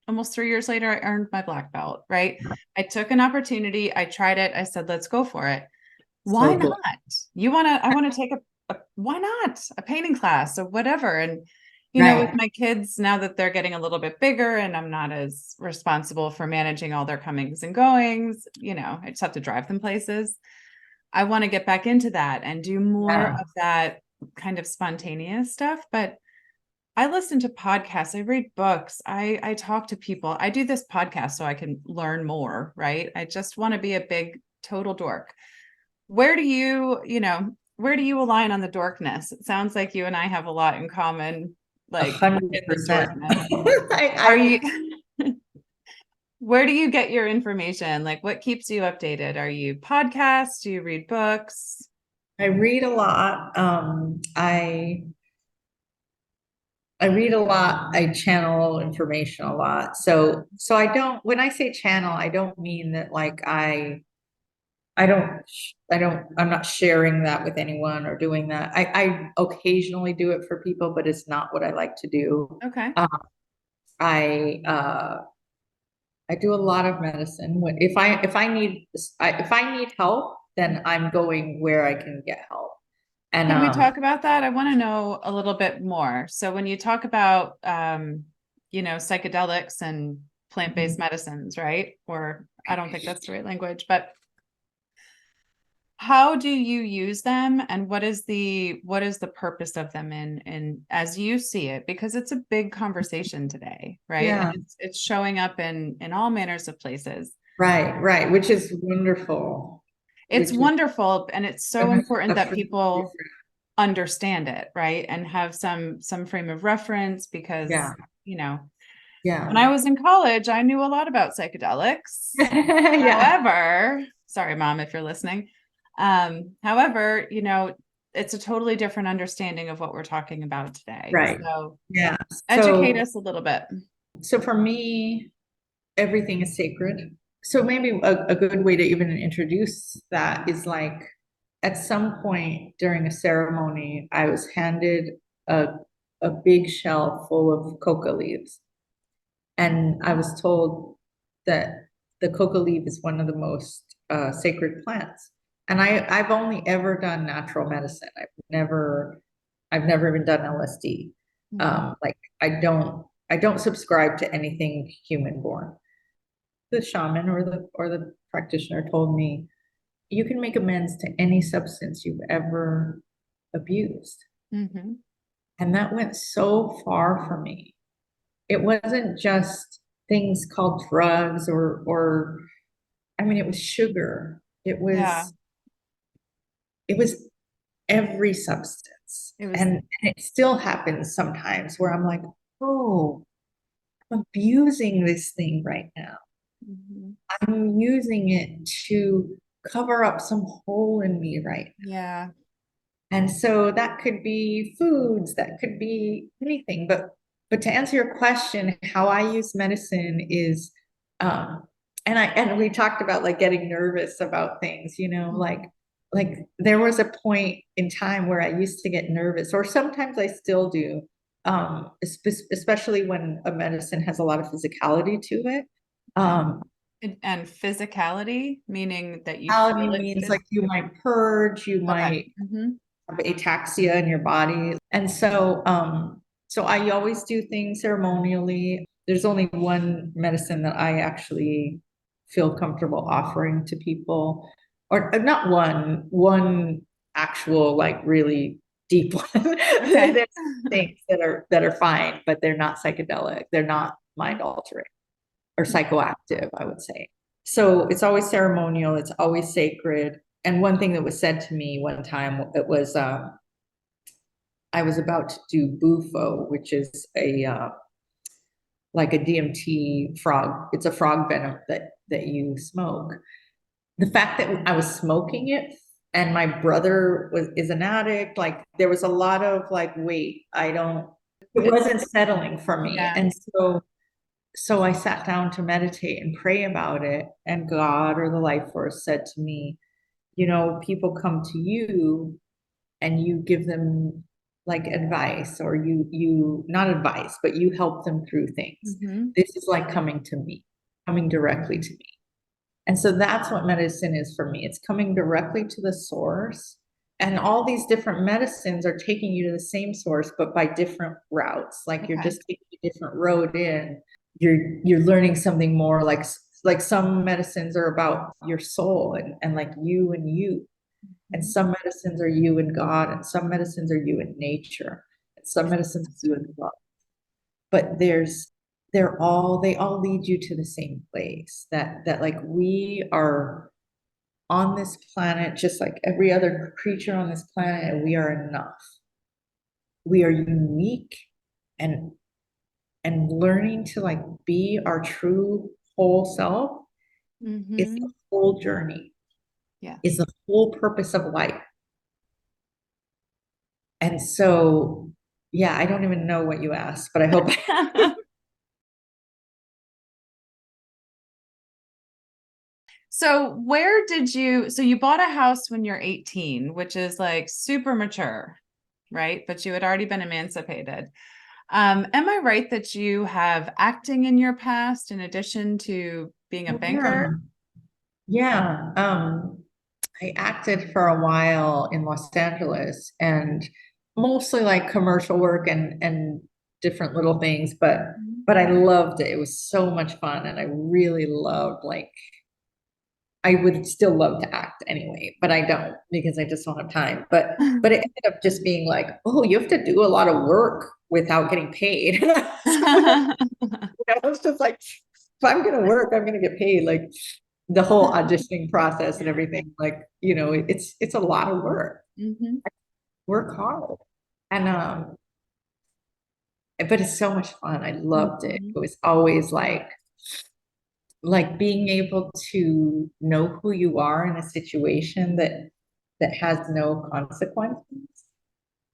almost 3 years later, I earned my black belt, right? I took an opportunity, I tried it, I said, let's go for it. Why So not? good. I want to take why not a painting class or whatever. And, with Right. my kids, now that they're getting a little bit bigger and I'm not as responsible for managing all their comings and goings, I just have to drive them places. I want to get back into that and do more Yeah. of that kind of spontaneous stuff. But I listen to podcasts, I read books, I talk to people. I do this podcast so I can learn more, right? I just want to be a big total dork. Where do you align on the dorkness? It sounds like you and I have a lot in common, A like hundred in the percent. dorkness. Are I, you where do you get your information? Like what keeps you updated? Are you podcasts? Do you read books? I read a lot. I read a lot. I channel information a lot. So I don't, when I say channel, I don't mean that like I'm not sharing that with anyone or doing that. I occasionally do it for people, but it's not what I like to do. Okay. Um, I, uh, I do a lot of medicine. If I need help, then I'm going where I can get help. And Can we talk about that? I want to know a little bit more. So when you talk about psychedelics and plant-based medicines, right? Or I don't think that's the right language, but how do you use them and what is the purpose of them in as you see it? Because it's a big conversation today, right? And yeah, it's showing up in all manners of places. right, which is wonderful. It's Which is wonderful and it's so important a that free- people understand it, right? And have some frame of reference because, yeah, you know, when I yeah, was in college, I knew a lot about psychedelics. yeah, However, sorry, mom, if you're listening. However, it's a totally different understanding of what we're talking about today. right, So yeah. educate us a little bit. So for me, everything is sacred. So maybe a good way to even introduce that is like at some point during a ceremony, I was handed a, a big shell full of coca leaves. And I was told that the coca leaf is one of the most sacred plants. And I've only ever done natural medicine. I've never even done LSD. Mhm. Like I don't subscribe to anything human born. The shaman or the practitioner told me you can make amends to any substance you've ever abused. Mhm. And that went so far for me. It wasn't just things called drugs or I mean it was sugar. Yeah, It was every substance. it was. And it still happens sometimes where I'm like, oh, I'm abusing this thing right now. Mhm. I'm using it to cover up some hole in me right now. Yeah. And so that could be foods, that could be anything. But to answer your question, how I use medicine is and we talked about like getting nervous about things, Mhm. like there was a point in time where I used to get nervous, or sometimes I still do, especially when a medicine has a lot of physicality to it. Okay. Um, And physicality, meaning that you feel physicality it means like you might purge, you okay. might have ataxia in your body. And so, so I always do things ceremonially. There's only one medicine that I actually feel comfortable offering to people, or not one actual, like really deep one. Okay. There's things that are fine, but they're not psychedelic. They're not mind altering or psychoactive, I would say. So it's always ceremonial, it's always sacred. And one thing that was said to me one time, it was I was about to do bufo, which is a like a DMT frog. It's a frog venom that you smoke. The fact that I was smoking it and my brother is an addict, like there was a lot of like, wait, I don't, it It's wasn't settling for me. yeah. And so I sat down to meditate and pray about it. And God or the life force said to me, people come to you and you give them like advice, or you not advice, but you help them through things. Mhm. This is like coming to me, coming directly to me. And so that's what medicine is for me. It's coming directly to the source. And all these different medicines are taking you to the same source, but by different routes. Like you're Okay. just taking a different road in. You're learning something more, like some medicines are about your soul and like you and you. And Mhm. some medicines are you and God, and some medicines are you and nature, and some medicines are you and love. But they all lead you to the same place, that like we are on this planet just like every other creature on this planet, and we are enough. We are unique, and learning to like be our true whole self is the Mhm. whole journey, is Yes. the whole purpose of life. And so, yeah, I don't even know what you asked, but I hope. So where did so you bought a house when you're 18, which is like super mature, right? But you had already been emancipated. Am I right that you have acting in your past in addition to being a Yeah, banker? yeah. I acted for a while in Los Angeles, and mostly like commercial work and different little things, Mhm. but I loved it. It was so much fun, and I really loved, like, I would still love to act anyway, but I don't because I just don't have time. But it ended up just being like, oh, you have to do a lot of work without getting paid. I was just like, if I'm gonna work, I'm gonna get paid. Like the whole auditioning process and everything, like, it's a lot of work. Mhm. Work hard. And but it's so much fun. I loved it. Mhm. It was always like being able to know who you are in a situation that has no consequences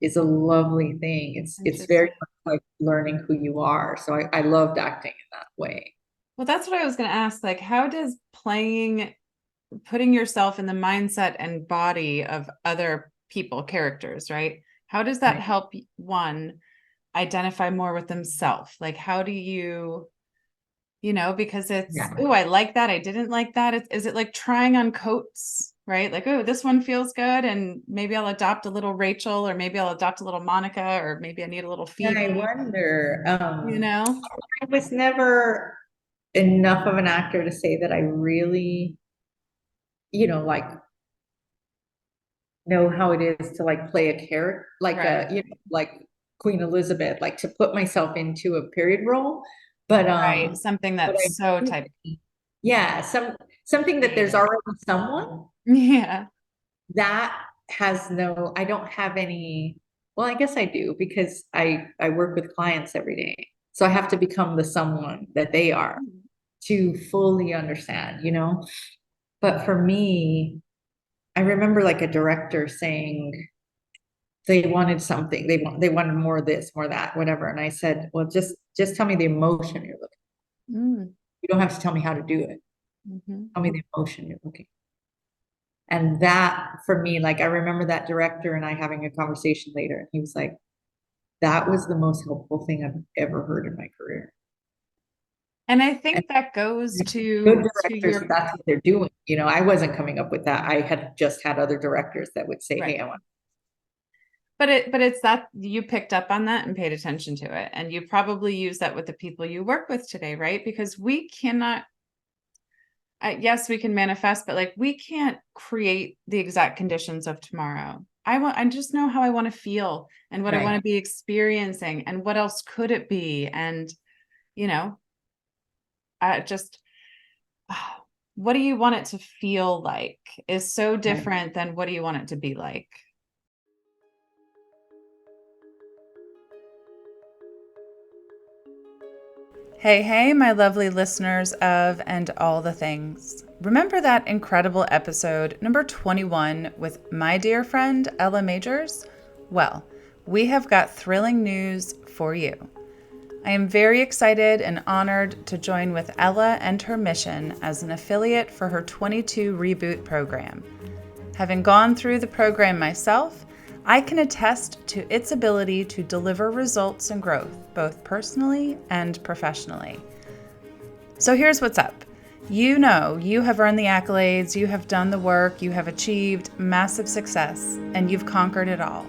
is a lovely thing. It's very Interesting. much like learning who you are. So I loved acting in that way. Well, that's what I was going to ask. Like, how does putting yourself in the mindset and body of other people, characters, right? How does that Right. help one identify more with themselves? Like, how do you, because it's, Yeah. oh, I like that. I didn't like that. Is it like trying on coats, right? Like, oh, this one feels good. And maybe I'll adopt a little Rachel, or maybe I'll adopt a little Monica, or maybe I need a little And I Phoebe, wonder, you know? I was never enough of an actor to say that I really, like know how it is to like play a character, like Right. like Queen Elizabeth, like to put myself into a period role. But Right. Something but I that's so do, type. yeah, something that there's already someone Yeah. that has no, I don't have any, well, I guess I do because I work with clients every day. So I have to become the someone that they are to fully understand, But for me, I remember like a director saying they wanted something. They wanted more of this, more of that, whatever. And I said, well, just tell me the emotion you're looking. Mm. You don't have to tell me how to do it. Mhm. Tell me the emotion you're looking. And that for me, like I remember that director and I having a conversation later, and he was like, that was the most helpful thing I've ever heard in my career. And I And think that goes good to directors, your that's what they're doing. You know, I wasn't coming up with that. I had just had other directors that would say, hey, right. I want. But it's that you picked up on that and paid attention to it. And you probably use that with the people you work with today, right? Because we cannot, yes, we can manifest, but like we can't create the exact conditions of tomorrow. I just know how I want to feel and what I want Right. to be experiencing and what else could it be. And, you know, I just, what do you want it to feel like is so Right. different than what do you want it to be like? Hey, hey, my lovely listeners of And All the Things. Remember that incredible episode, number 21, with my dear friend Ella Majors? Well, we have got thrilling news for you. I am very excited and honored to join with Ella and her mission as an affiliate for her 22 Reboot program. Having gone through the program myself, I can attest to its ability to deliver results and growth, both personally and professionally. So here's what's up. You know, you have earned the accolades, you have done the work, you have achieved massive success, and you've conquered it all.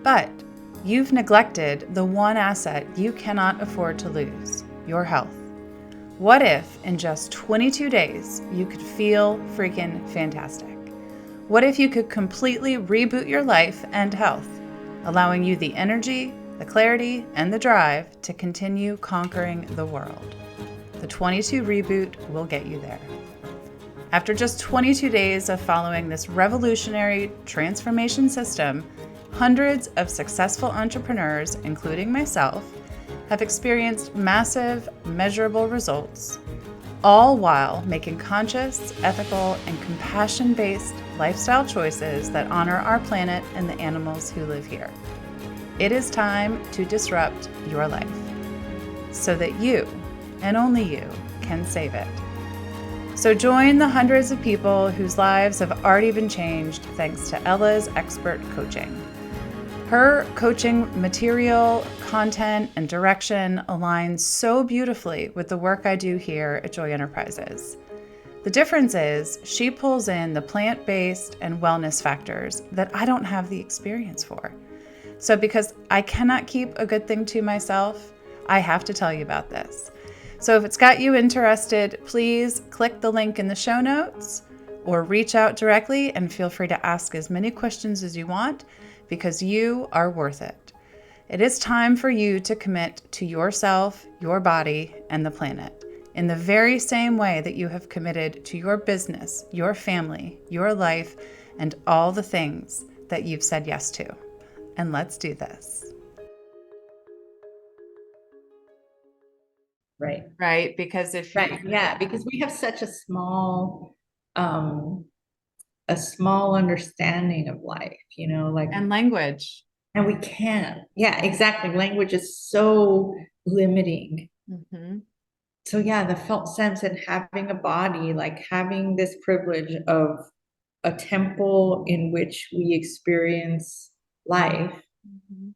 But you've neglected the one asset you cannot afford to lose, your health. What if in just 22 days you could feel freaking fantastic? What if you could completely reboot your life and health, allowing you the energy, the clarity, and the drive to continue conquering the world? The 22 Reboot will get you there. After just 22 days of following this revolutionary transformation system, hundreds of successful entrepreneurs, including myself, have experienced massive, measurable results, all while making conscious, ethical, and compassion-based lifestyle choices that honor our planet and the animals who live here. It is time to disrupt your life so that you, and only you, can save it. So join the hundreds of people whose lives have already been changed thanks to Ella's expert coaching. Her coaching material, content, and direction aligns so beautifully with the work I do here at Joy Enterprises. The difference is she pulls in the plant-based and wellness factors that I don't have the experience for. So because I cannot keep a good thing to myself, I have to tell you about this. So if it's got you interested, please click the link in the show notes or reach out directly and feel free to ask as many questions as you want because you are worth it. It is time for you to commit to yourself, your body, and the planet in the very same way that you have committed to your business, your family, your life, and all the things that you've said yes to. And let's do this. Right. Right? Because if you, Right. Yeah. Because we have such um, a small understanding of life, you know, like, and language. and we can't. Yeah, exactly. Language is so limiting. Mm-hmm. So yeah, the felt sense and having a body, like having this privilege of a temple in which we experience life Mm-hmm.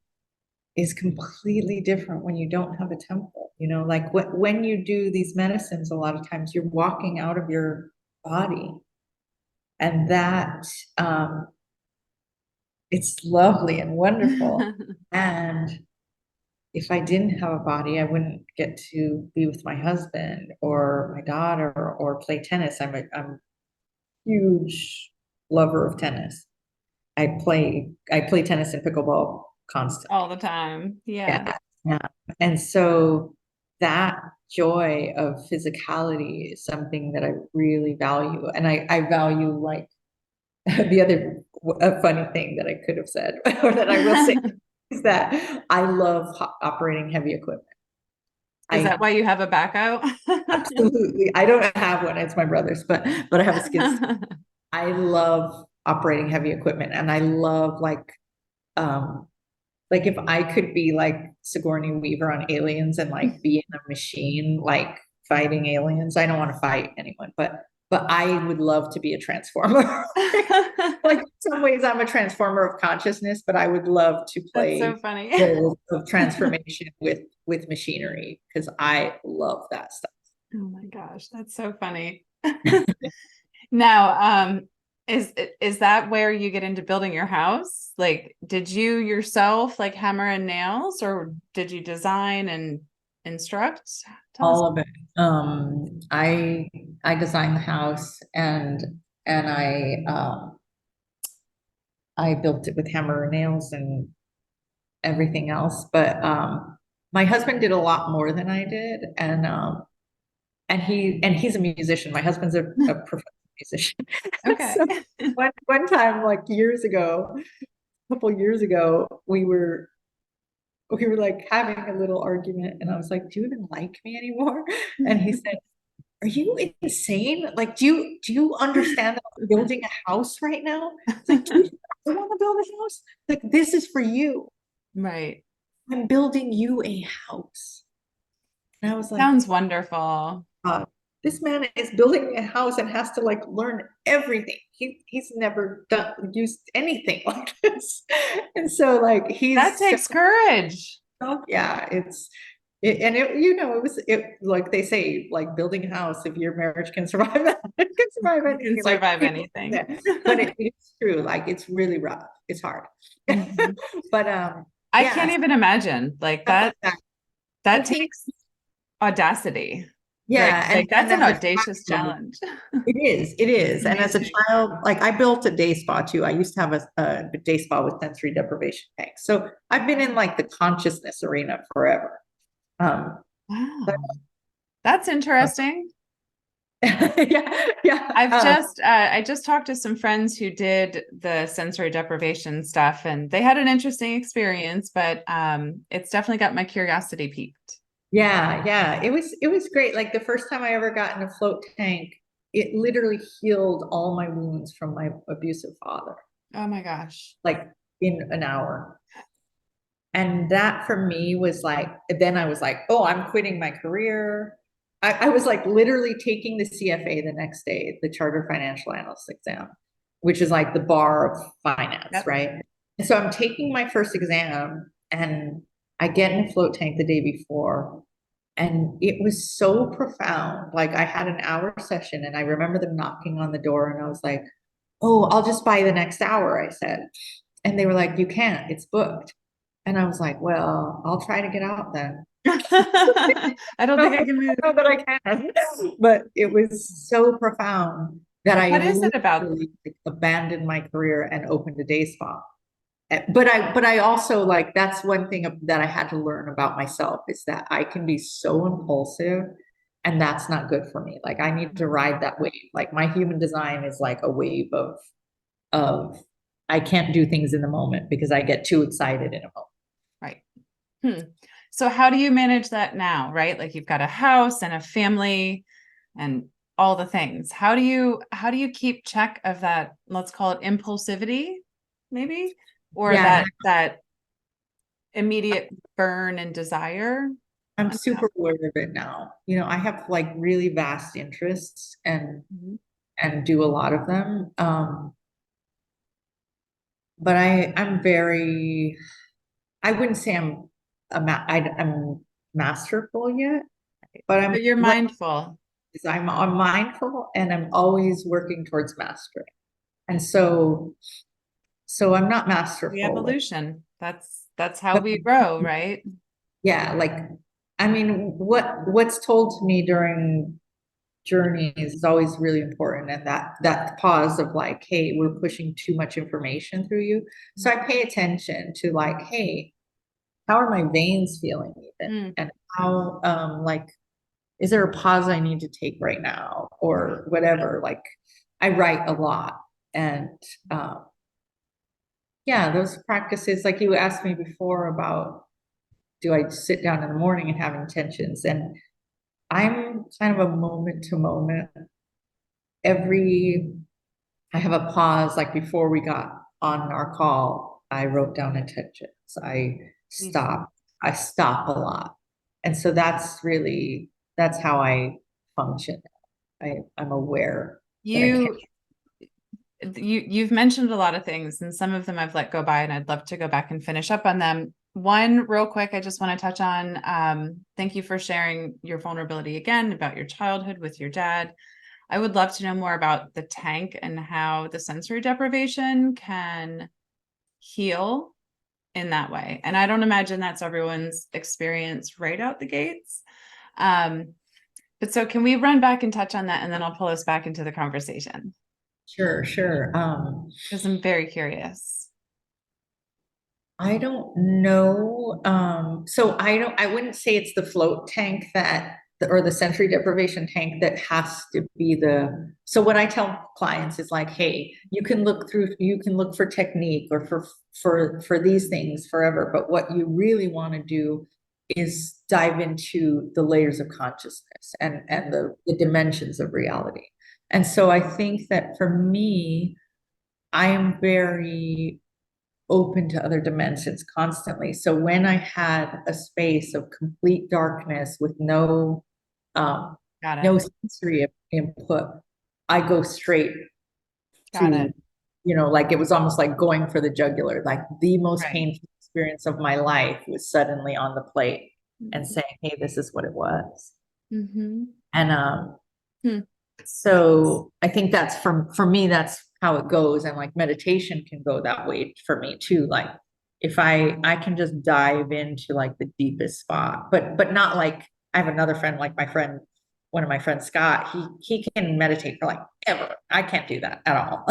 is completely different when you don't have a temple. You know, like when you do these medicines, a lot of times you're walking out of your body. And that it's lovely and wonderful. And if I didn't have a body, I wouldn't get to be with my husband or my daughter or play tennis. I'm a huge lover of tennis. I play tennis and pickleball constantly. All the time. Yeah. Yeah. Yeah. And so that joy of physicality is something that I really value. And I value like the other a funny thing that I could have said or that I will say is that I love operating heavy equipment. Is I that why you have a back out? absolutely, I don't have one, it's my brother's, but I have a skid steer. I love operating heavy equipment and I love like if I could be like Sigourney Weaver on Aliens and like be in a machine like fighting aliens. I don't want to fight anyone, but but I would love to be a transformer. Like in some ways I'm a transformer of consciousness, but I would love to That's so play funny. roles of transformation with machinery because I love that stuff. Oh my gosh, that's so funny. Now, is that where you get into building your house? Like, did you yourself like hammer and nails, or did you design and instruct? Tell us. All of it. I designed the house and I built it with hammer and nails and everything else. But my husband did a lot more than I did, and he's a musician. My husband's a professional musician. Okay. So one time, like years ago, a couple years ago, we were like having a little argument, and I was like, "Do you even like me anymore?" And he said, "Are you insane? Like, do you understand that I'm building a house right now? It's like, do you want to build a house? Like, this is for you. Right. I'm building you a house." And I was like, Sounds wonderful. uh, this man is building a house and has to like learn everything. He's never used anything like this. And so like That he's so, takes courage. yeah, it was it like they say, like building a house, if your marriage can survive that, it can survive You can anything. Like survive people say anything. that. But it's true, like it's really rough. It's hard. Mhm. But I yeah, can't even imagine like stuff like that. that. That The thing, takes audacity, right? yeah, Like and that's an as a audacious child, challenge. it is. And as a Amazing. child, like I built a day spa too. I used to have a day spa with sensory deprivation tanks. So I've been in like the consciousness arena forever. Um, Wow. That's interesting. yeah, yeah. I just talked to some friends who did the sensory deprivation stuff and they had an interesting experience, but it's definitely got my curiosity piqued. Yeah, yeah. It was great. Like the first time I ever got in a float tank, it literally healed all my wounds from my abusive father, Oh my gosh. like in an hour. And that for me was like, then I was like, oh, I'm quitting my career. I was like literally taking the CFA the next day, the Chartered Financial Analyst exam, which is like the bar of finance, Yep. right? And so I'm taking my first exam and I get in a float tank the day before. And it was so profound. Like I had an hour session and I remember them knocking on the door and I was like, oh, I'll just buy the next hour, I said. And they were like, you can't, it's booked. And I was like, well, I'll try to get out then. I don't think I can move. I know that I can. But it was so profound that I What is it about? literally abandoned my career and opened a day spa. But I also like that's one thing that I had to learn about myself is that I can be so impulsive and that's not good for me. Like I need to ride that wave. Like my human design is like a wave of I can't do things in the moment because I get too excited in a moment. Right. Hmm. So how do you manage that now, right? Like you've got a house and a family and all the things. How do you keep check of that, let's call it impulsivity, maybe? Or Yeah, that immediate burn and desire? I'm I don't know. super aware of it now. I have like really vast interests Mhm. and do a lot of them. But I'm very I wouldn't say I'm masterful yet, but I'm But you're right. mindful. I'm mindful and I'm always working towards mastery. And so I'm not The masterful with, evolution. That's how but we grow, right? yeah, like I mean, what's told to me during journeys is always really important, and that pause of like, hey, we're pushing too much information through you. So I pay attention to like, hey, how are my veins feeling even, Mm, and how like is there a pause I need to take right now or whatever. Like I write a lot and yeah, those practices, like you asked me before about do I sit down in the morning and have intentions, and I'm kind of a moment to moment. Every I have a pause, like before we got on our call, I wrote down intentions. mhm. I stop a lot. And so that's how I function. I'm aware that I can't. You you've mentioned a lot of things, and some of them I've let go by, and I'd love to go back and finish up on them. One real quick, I just want to touch on. Thank you for sharing your vulnerability again about your childhood with your dad. I would love to know more about the tank and how the sensory deprivation can heal in that way. And I don't imagine that's everyone's experience right out the gates. But so can we run back and touch on that, and then I'll pull us back into the conversation Sure, sure. because I'm very curious. I don't know. So I wouldn't say it's the float tank or the sensory deprivation tank that has to be so what I tell clients is like, hey, you can look for technique or for these things forever, but what you really want to do is dive into the layers of consciousness and the dimensions of reality. And so I think that for me, I am very open to other dimensions constantly. So when I had a space of complete darkness with um, Got no it. sensory input, I go straight Got to, it. like it was almost like going for the jugular. Like the most Right. painful experience of my life was suddenly on the plate and saying, hey, this is what it was. Mm-hmm. And Hmm. so I think that's for me, that's how it goes. And like meditation can go that way for me too. Like if I can just dive into like the deepest spot, but not like I have another friend, like one of my friends, Scott, he can meditate for like ever. I can't do that at all.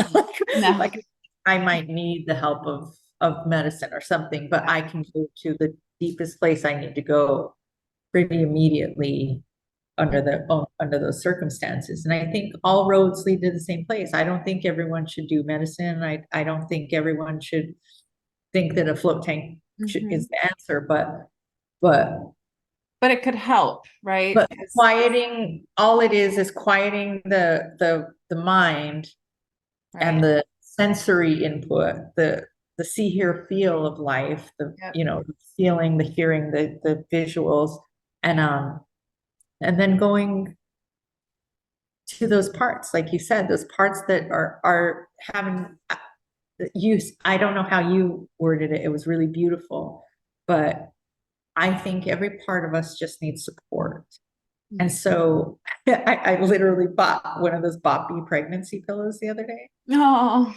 No. Like I might need the help of medicine or something, but I can go to the deepest place I need to go pretty immediately under those circumstances. And I think all roads lead to the same place. I don't think everyone should do medicine. I don't think everyone should think that a float tank Mm-hmm. is the answer, but But it could help, right? but quieting, all it is quieting the mind and Right. the sensory input, the see, hear, feel of life, Yep. the feeling, the hearing, the visuals, and and then going to those parts, like you said, those parts that are having use. I don't know how you worded it. It was really beautiful, but I think every part of us just needs support. And so I literally bought one of those boppy pregnancy pillows the other day. Oh.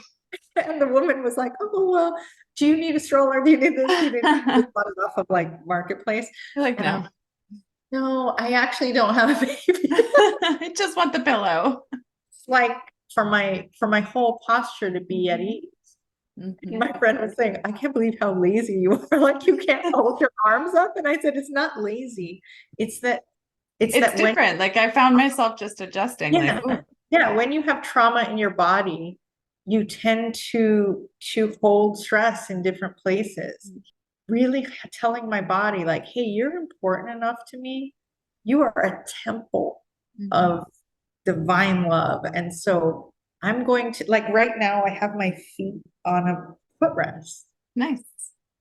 And the woman was like, oh, well, do you need a stroller? Do you need this? Do you need this? Just You're bought it off of like Marketplace. like, And I'm no. like, no, I actually don't have a baby. I just want the pillow. Like for my whole posture to be at Mm-hmm. ease. And Mm-hmm. my friend was saying, I can't believe how lazy you are. Like you can't hold your arms up. And I said, it's not lazy. It's that it's It's that when different. Like I found myself just adjusting, like, yeah, oh, yeah, when you have trauma in your body, you tend to hold stress in different places. Really telling my body, like, hey, you're important enough to me. You are a temple mm-hmm. of divine love. And so I'm going to, like, right now, I have my feet on a footrest Nice.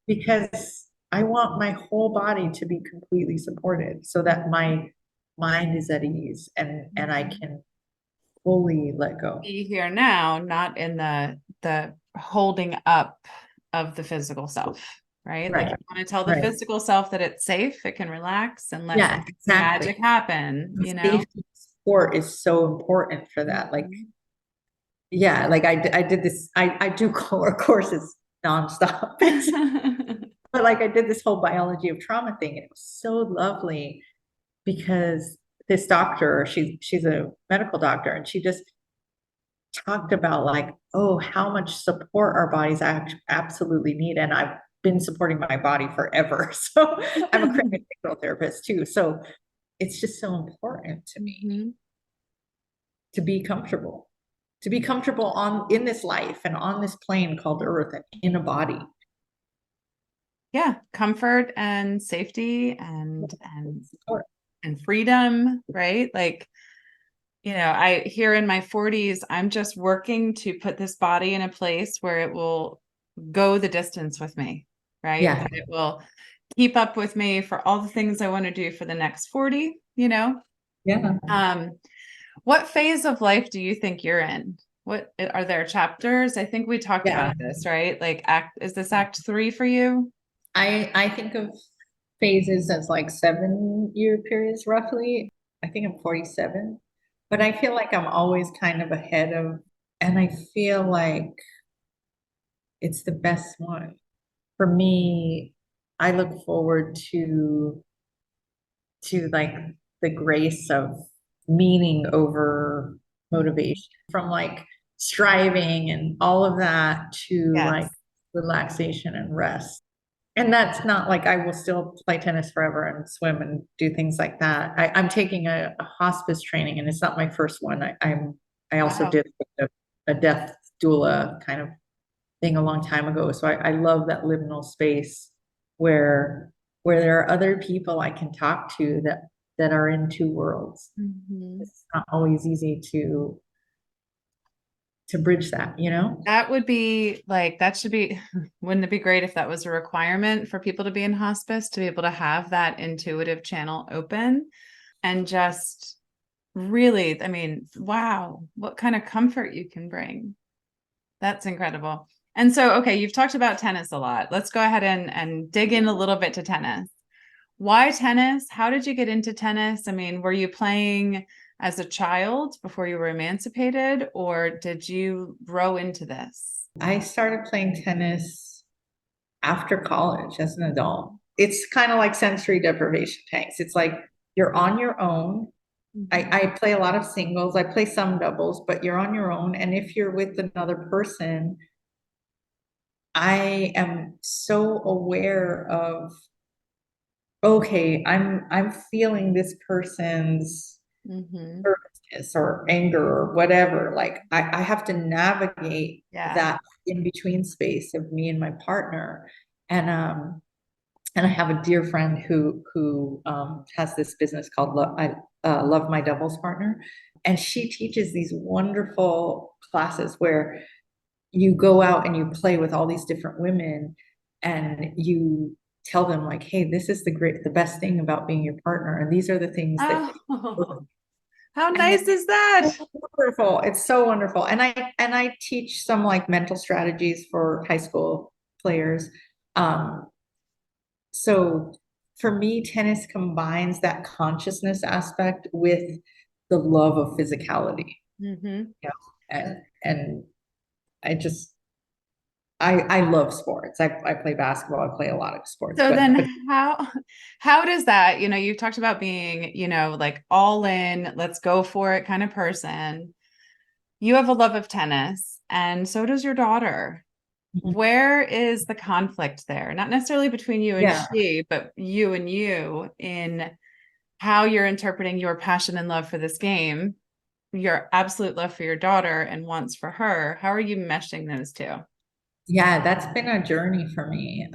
because I want my whole body to be completely supported so that my mind is at ease and I can fully let go. Be here now, not in the holding up of the physical self, right? Like Right. you want to tell the Right. physical self that it's safe, it can relax and let Yeah, magic exactly. happen, you know? Safety support is so important for that. Like, Mhm. yeah, like I did this, I do core courses nonstop. But like I did this whole biology of trauma thing, and it was so lovely because this doctor, she's a medical doctor, and she just talked about like, oh, how much support our bodies absolutely need. And I've been supporting my body forever. So I'm a craniosacral therapist too. So it's just so important to me Mhm. to be comfortable, on in this life and on this plane called Earth and in a body. Yeah, comfort and safety and Support. and freedom, right? Like, I here in my 40s, I'm just working to put this body in a place where it will go the distance with me, right? Yeah. That it will keep up with me for all the things I want to do for the next 40, you know? Yeah. Um, What phase of life do you think you're in? What are there chapters? I think we talked Yeah. about this, right? Like is this act three for you? I think of phases as like 7 year periods roughly. I think I'm 47, but I feel like I'm always kind of ahead of, and I feel like it's the best one. For me, I look forward to like the grace of meaning over motivation, from like striving and all of that to like Yes. relaxation and rest. And that's not like I will still play tennis forever and swim and do things like that. I'm taking a hospice training, and it's not my first one. I also Wow. did a death doula kind of thing a long time ago. So I love that liminal space where there are other people I can talk to that are in two worlds. Mhm. It's not always easy to bridge that, you know? That would be like, that should be, wouldn't it be great if that was a requirement for people to be in hospice, to be able to have that intuitive channel open and just really, I mean, wow, what kind of comfort you can bring. That's incredible. And so, okay, you've talked about tennis a lot. Let's go ahead and dig in a little bit to tennis. Why tennis? How did you get into tennis? I mean, were you playing as a child before you were emancipated, or did you grow into this? I started playing tennis after college as an adult. It's kind of like sensory deprivation tanks. It's like you're on your own. I play a lot of singles. I play some doubles, but you're on your own. And if you're with another person, I am so aware of, okay, I'm feeling this person's Mm-hmm. nervousness or anger or whatever. Like I have to navigate Yeah. that in between space of me and my partner. And I have a dear friend who has this business called Love My Doubles Partner, and she teaches these wonderful classes where you go out and you play with all these different women, and you tell them like, hey, this is the best thing about being your partner, and these are the things that, Oh, how and nice is that? it's so wonderful. It's so wonderful. And I teach some like mental strategies for high school players. Um, so for me, tennis combines that consciousness aspect with the love of physicality. Mm-hmm. Yeah. And I just I love sports. I play basketball, I play a lot of sports, So but then how does that, you talked about being, like all in, let's go for it kind of person. You have a love of tennis, and so does your daughter. Where is the conflict there? Not necessarily between you and yeah. she, but you and you in how you're interpreting your passion and love for this game, your absolute love for your daughter and wants for her. How are you meshing those two? Yeah, that's been a journey for me.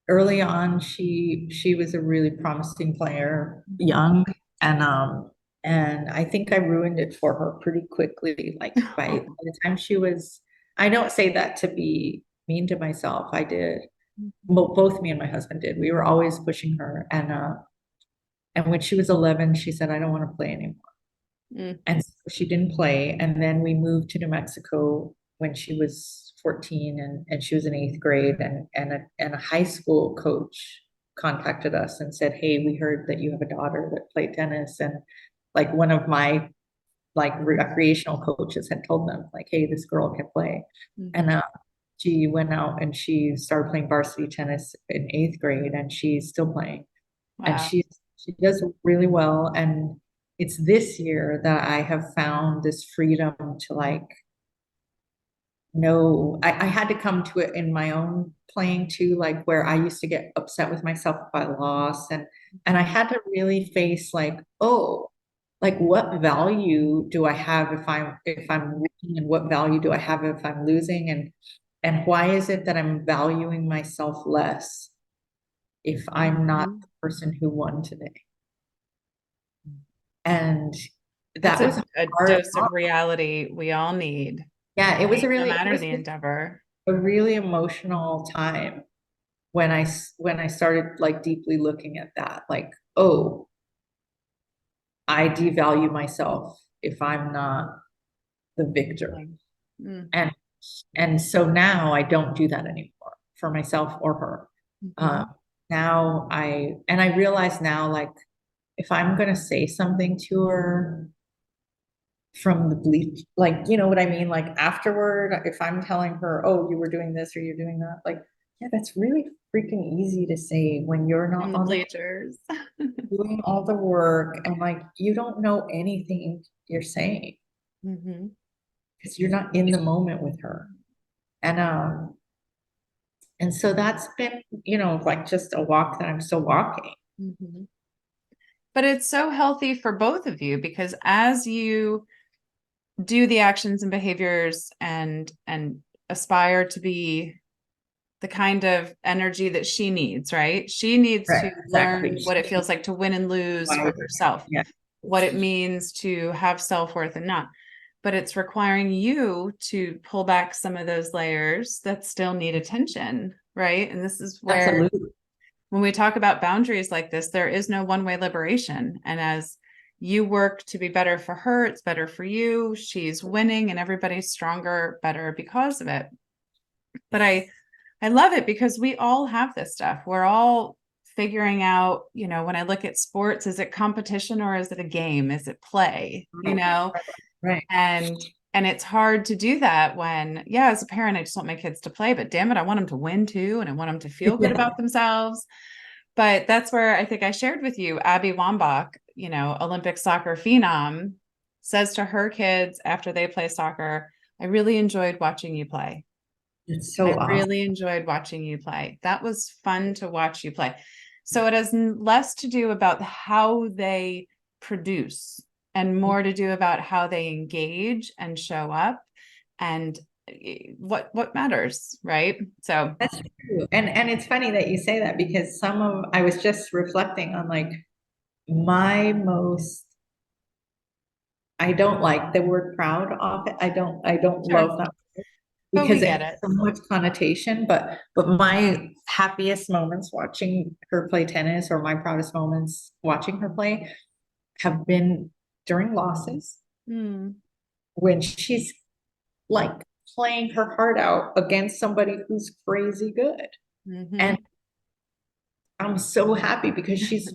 Early on, she was a really promising player, young, and and I think I ruined it for her pretty quickly. Like by the time she was, I don't say that to be mean to myself. I did. Well, both me and my husband did. We were always pushing her, and when she was 11, she said, "I don't want to play anymore." Mm, And so she didn't play. And then we moved to New Mexico when she was 14, and she was in eighth grade. And a high school coach contacted us and said, hey, we heard that you have a daughter that played tennis. And like one of my like recreational coaches had told them like, hey, this girl can play. And mhm. she went out and she started playing varsity tennis in eighth grade, and she's still playing, and Wow. she does really well. And it's this year that I have found this freedom to like know I had to come to it in my own playing too, like where I used to get upset with myself if I lost, and I had to really face like, oh, like what value do I have if I'm winning, and what value do I have if I'm losing, and why is it that I'm valuing myself less if I'm not Mhm. the person who won today? And That's that was a hard. dose of reality we all need, Yeah, no it matter was the endeavor. a really emotional time when I started like deeply looking at that. Like, oh, I devalue myself if I'm not the victor. Mm. And so now I don't do that anymore for myself or her. Mhm. Um, now I realize now, like, if I'm gonna say something to her from the bleach, like, you know what I mean? Like afterward, if I'm telling her, oh, you were doing this or you're doing that, like, yeah, that's really freaking easy to say when you're not From the on the bleachers. doing all the work and like you don't know anything you're saying Hmm. because you're not in the moment with her. And so that's been, like just a walk that I'm still walking. Hmm. But it's so healthy for both of you because as you do the actions and behaviors and aspire to be the kind of energy that she needs, right? She needs Right, to learn exactly. what it feels like to win and lose Why? for herself, Yeah. what it means to have self-worth and not. But it's requiring you to pull back some of those layers that still need attention, right? And this is where Absolutely. when we talk about boundaries like this, there is no one-way liberation. And as you work to be better for her, it's better for you. She's winning and everybody's stronger, better because of it. But I love it because we all have this stuff. We're all figuring out, when I look at sports, is it competition or is it a game? Is it play? Right. And it's hard to do that when, yeah, as a parent, I just want my kids to play, but damn it, I want them to win too, and I want them to feel good Yeah. about themselves. But that's where I think I shared with you, Abby Wambach, Olympic soccer phenom, says to her kids after they play soccer, I really enjoyed watching you play. It's I so awesome. really enjoyed watching you play. That was fun to watch you play. So it has less to do about how they produce and more to do about how they engage and show up and what matters, right? So That's true. And it's funny that you say that because I was just reflecting on like my most I don't like the word proud of it. I don't sure, love that but we because it get has it. so much connotation, but my happiest moments watching her play tennis or my proudest moments watching her play have been during losses Mm, when she's like playing her heart out against somebody who's crazy good. hmm. And I'm so happy because she's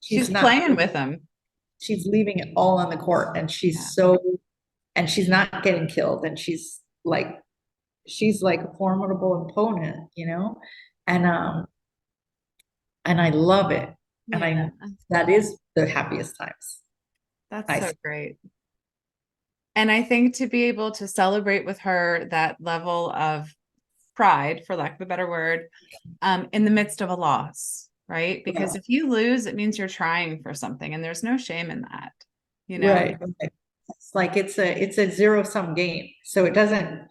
She's not playing with them. she's leaving it all on the court and Yeah. she's not getting killed and she's like a formidable opponent. And I love it. And Yeah, that is the happiest times. that's I so great. And I think to be able to celebrate with her that level of pride, for lack of a better word, in the midst of a loss, right? Because Right. if you lose, it means you're trying for something, and there's no shame in that, you know? Right. It's like it's a zero sum game. So it doesn't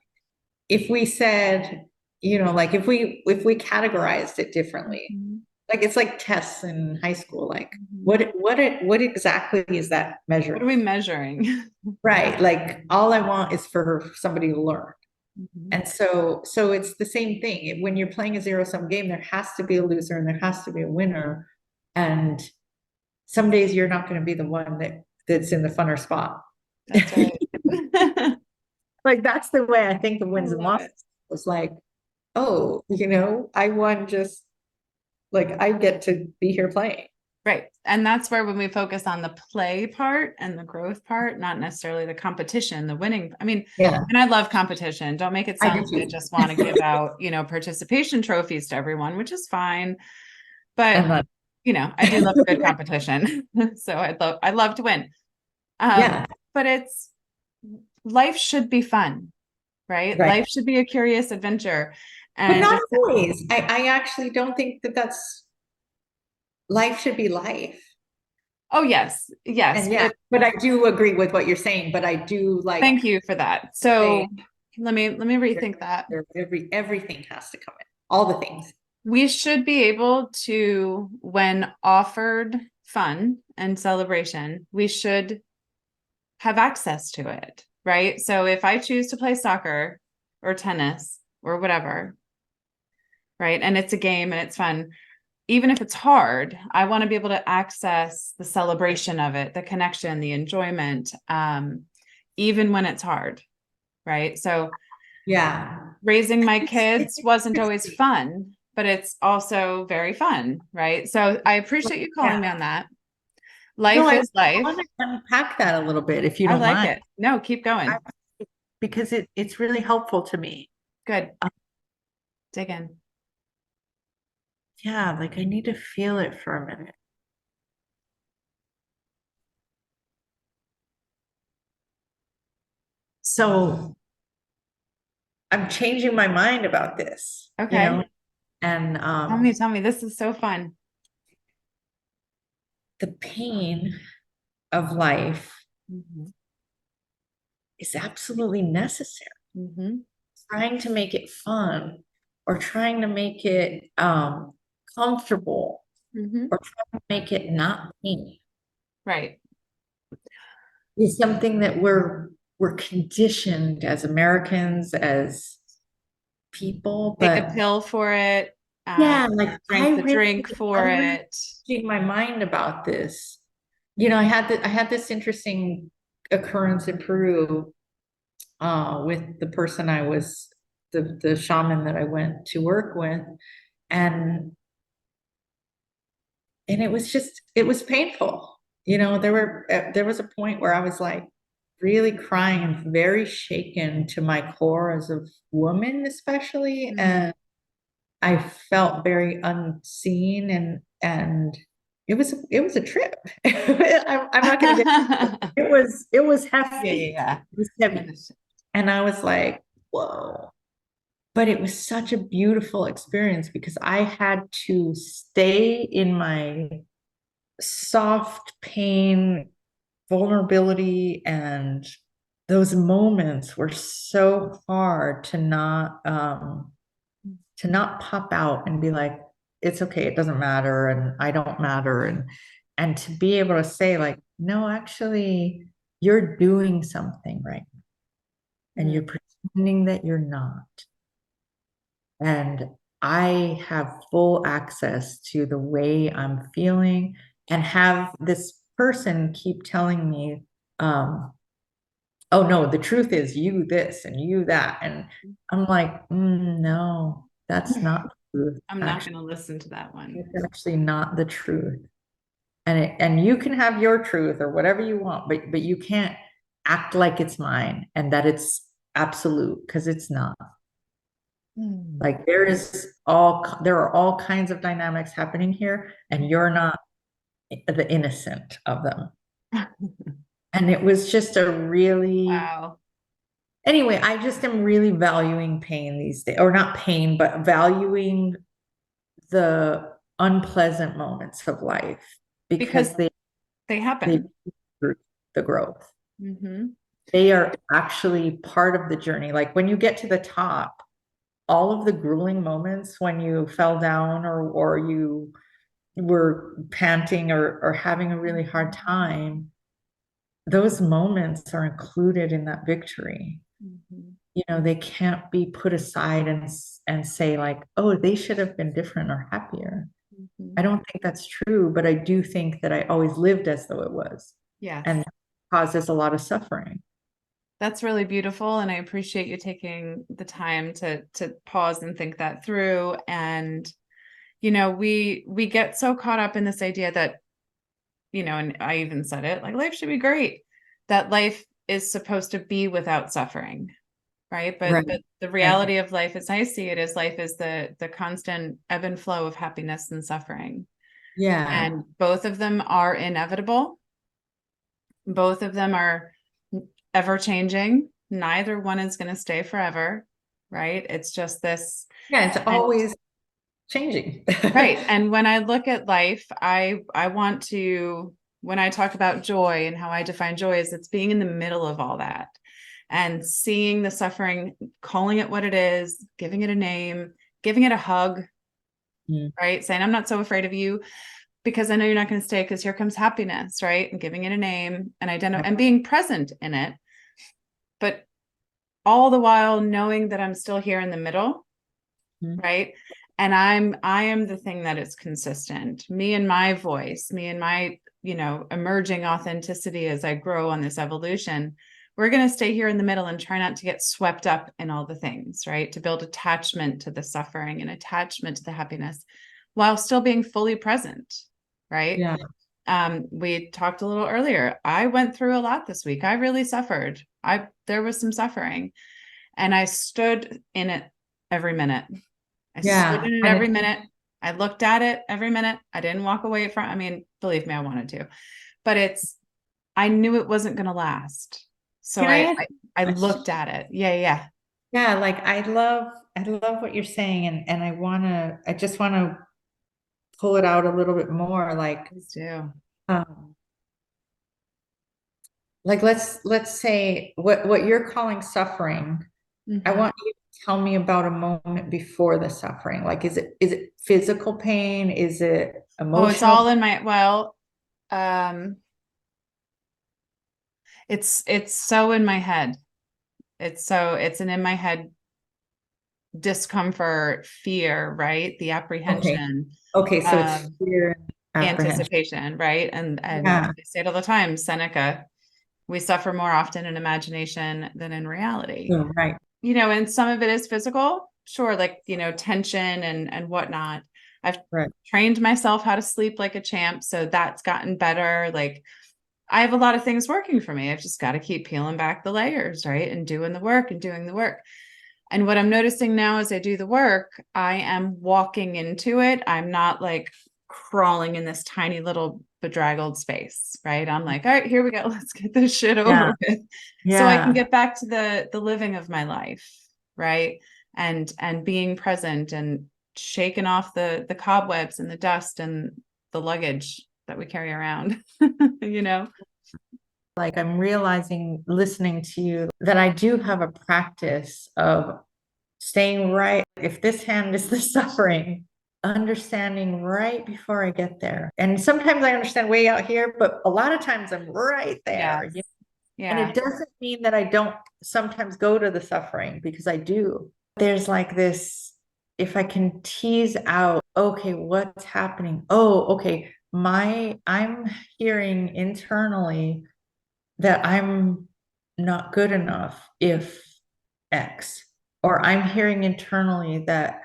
if we said, like if we categorized it differently, Mhm. like it's like tests in high school, like Mhm. what exactly is that What are measuring? we measuring? Right. Like all I want is for somebody to learn. Mhm. And so it's the same thing. When you're playing a zero sum game, there has to be a loser and there has to be a winner. And some days you're not going to be the one that's in the funner spot. That's right. Like that's the way I think of I wins and love losses. it. It's like, oh, I won just like I get to be here playing. Right. And that's where when we focus on the play part and the growth part, not necessarily the competition, the winning. I mean, Yeah, and I love competition. Don't make it I sound do like I too. just want to give out, participation trophies to everyone, which is fine. But, I'm not. I do love a good competition. So I love to win. Yeah, But life should be fun, right? right. Life should be a curious adventure. But And not always. I actually don't think that's life should be life. oh yes, yes, And yeah, but but I do agree with what you're saying, but I do like thank you for that. say So let me rethink that. everything has to come in. All the things. We should be able to, when offered fun and celebration, we should have access to it, right? So if I choose to play soccer or tennis or whatever, right, and it's a game and it's fun, even if it's hard, I want to be able to access the celebration of it, the connection, the enjoyment, even when it's hard. Right. So Yeah. raising my It's kids wasn't always interesting. fun, but it's also very fun. Right. So I appreciate you calling Yeah. me on that. No, Life I is life. want to unpack that a little bit if you I don't like mind. it. No, keep I, going. because it's really helpful to me. Good. Dig in. Yeah, like I need to feel it for a minute. So I'm changing my mind about this, Okay. and Tell me. This is so fun. the pain of life Mm-hmm. is absolutely necessary. Mm-hmm. Trying to make it fun or trying to make it comfortable Mm-hmm. or trying to make it not pain Right. is something that we're conditioned as Americans, as people, Take a but pill for it. yeah, like Drink the drink for I'm really it. changing my mind about this. I had this interesting occurrence in Peru with the person I was the shaman that I went to work with, and it was just it was painful. There was a point where I was like really crying and very shaken to my core as a woman, especially, Mm. and I felt very unseen and it was a trip. I'm not going to get Yeah, it was yeah, hefty. yeah. It was heavy. And I was like, whoa. But it was such a beautiful experience because I had to stay in my soft pain, vulnerability, and those moments were so hard to not pop out and be like, it's okay, it doesn't matter, and I don't matter, and to be able to say, like, no, actually, you're doing something right now, and Mm. you're pretending that you're not. And I have full access to the way I'm feeling and have this person keep telling me, oh no, the truth is you this and you that. And I'm like, no, that's not the truth. I'm not Actually, going to listen to that one. it's actually not the truth. And you can have your truth or whatever you want, but you can't act like it's mine and that it's absolute because it's not. Mm. Like there are all kinds of dynamics happening here, and you're not the innocent of them. And it was just a really Wow. anyway, I just am really valuing pain these days, or not pain, but valuing the unpleasant moments of life Because because they they happen. the growth. Hmm. They are actually part of the journey. Like when you get to the top, all of the grueling moments when you fell down or you were panting or having a really hard time, those moments are included in that victory. Hmm. They can't be put aside and say like, oh, they should have been different or happier. I Hmm. don't think that's true, but I do think that I always lived as though it was, Yes. and that causes a lot of suffering. That's really beautiful. And I appreciate you taking the time to pause and think that through. And, we get so caught up in this idea that, and I even said it, like life should be great, that life is supposed to be without suffering. Right. But Right. the Right. reality of life, as I see it, is life is the constant ebb and flow of happiness and suffering. Yeah. And both of them are inevitable. Both of them are ever changing. Neither one is going to stay forever. Right. It's just this. Yeah. It's And always changing. right. And when I look at life, I want to, when I talk about joy and how I define joy, is it's being in the middle of all that and seeing the suffering, calling it what it is, giving it a name, giving it a hug, Mm. right? Saying, I'm not so afraid of you because I know you're not going to stay because here comes happiness, right? And giving it a name and and being present in it. But all the while knowing that I'm still here in the middle, Mm. right? And I am the thing that is consistent. Me and my voice, me and my, emerging authenticity as I grow on this evolution. We're going to stay here in the middle and try not to get swept up in all the things, right? To build attachment to the suffering and attachment to the happiness while still being fully present, right? Yeah. We talked a little earlier. I went through a lot this week. I really suffered. There was some suffering, and I stood in it every minute. I stood Yeah. in it And every minute. I looked at it every minute. I didn't walk away from, I mean, believe me, I wanted to, but I knew it wasn't going to last. So can I I, ask I, you I a question? looked at it. Yeah. Yeah. Yeah, like I love what you're saying, and I just wanna pull it out a little bit more. Please do. Um, let's say what you're calling suffering. I Mhm. want you to tell me about a moment before the suffering. Like, is it physical pain? Is it Oh, it's emotional? all in my, well, um, it's so in my head. It's an in my head discomfort, fear, right? The Okay. apprehension, Okay, so it's um, fear and apprehension. anticipation, right? And Yeah. they say it all the time, Seneca, we suffer more often in imagination than in reality. Oh, right. And some of it is physical, sure, like, tension and whatnot. I've Right. trained myself how to sleep like a champ, so that's gotten better. Like, I have a lot of things working for me. I've just got to keep peeling back the layers, right? And doing the work and doing the work. And what I'm noticing now as I do the work, I am walking into it. I'm not like crawling in this tiny little bedraggled space, right? I'm like, all right, here we go. Let's get this shit Yeah. over with so I can Yeah. get back to the living of my life, right? And being present and shaking off the cobwebs and the dust and the luggage that we carry around, you know? Like I'm realizing listening to you that I do have a practice of staying right. If this hand is the suffering, understanding right before I get there. And sometimes I understand way out here, but a lot of times I'm right Yeah. there. And Yeah. it doesn't mean that I don't sometimes go to the suffering because I do. There's like this, if I can tease out, okay, what's happening? Oh, okay. I'm hearing internally that I'm not good enough if X, or I'm hearing internally that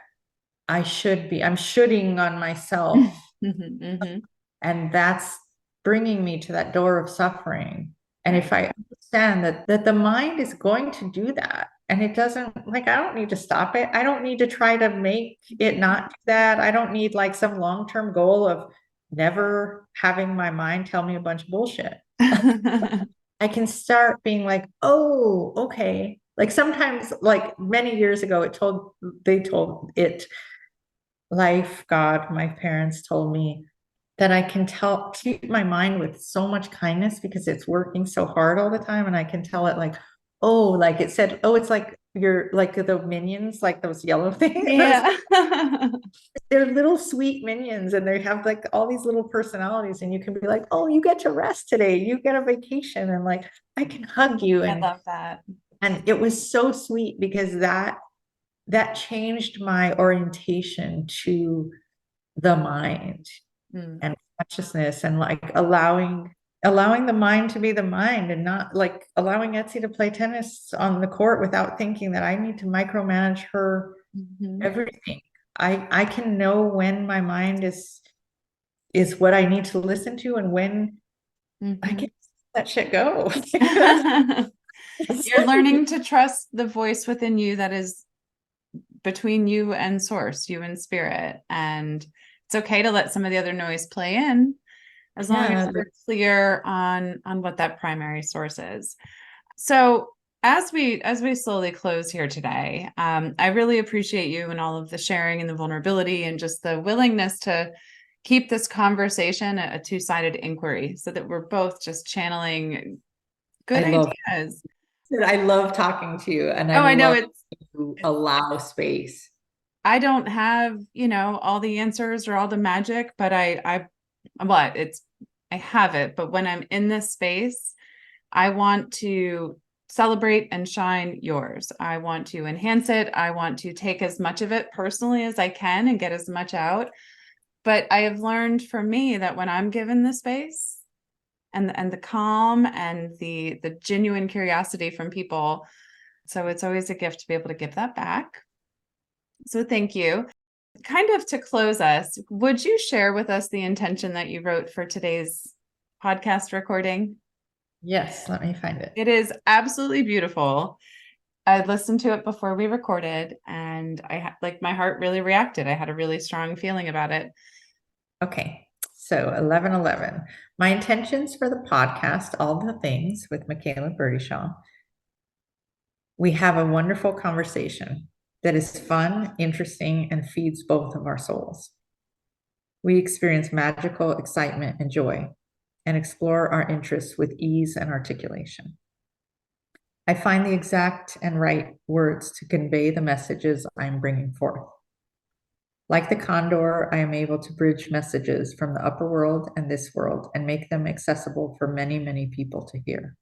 I'm shooting on myself. Mhm, mhm. And that's bringing me to that door of suffering. And if Right. I understand that the mind is going to do that, and it doesn't, like, I don't need to stop it. I don't need to try to make it not do that. I don't need like some long-term goal of never having my mind tell me a bunch of bullshit. I can start being like, oh, okay. Like sometimes, like many years ago, they told it, life, God, my parents told me that I can treat my mind with so much kindness because it's working so hard all the time. And I can tell it like, oh, like it said, oh, it's like you're like the minions, like those yellow things. Yeah. They're little sweet minions and they have like all these little personalities. And you can be like, oh, you get to rest today. You get a vacation. And like, I can hug you. I And love that. it was so sweet because that changed my orientation to the mind Mm, and consciousness and like allowing the mind to be the mind and not like allowing Etsy to play tennis on the court without thinking that I need to micromanage her mhm, everything. I can know when my mind is what I need to listen to and when I mhm. can let that shit go. You're learning to trust the voice within you that is between you and source, you and spirit. And it's okay to let some of the other noise play in as long as Yeah, we're clear on what that primary source is. So as we slowly close here today, I really appreciate you and all of the sharing and the vulnerability and just the willingness to keep this conversation a two-sided inquiry so that we're both just channeling I good love ideas. I love talking to you and I Oh, I know love it's to allow space. I don't have, all the answers or all the magic, but I have it. But when I'm in this space, I want to celebrate and shine yours. I want to enhance it. I want to take as much of it personally as I can and get as much out. But I have learned for me that when I'm given the space and the calm and the genuine curiosity from people, so it's always a gift to be able to give that back. So thank you. Kind of to close us, would you share with us the intention that you wrote for today's podcast recording? Yes, let me find it. It is absolutely beautiful. I listened to it before we recorded, and my heart really reacted. I had a really strong feeling about it. Okay, so 11:11. My intentions for the podcast, All the Things with Michaela Birdyshaw. We have a wonderful conversation that is fun, interesting, and feeds both of our souls. We experience magical excitement and joy and explore our interests with ease and articulation. I find the exact and right words to convey the messages I am bringing forth. Like the condor, I am able to bridge messages from the upper world and this world and make them accessible for many, many people to hear.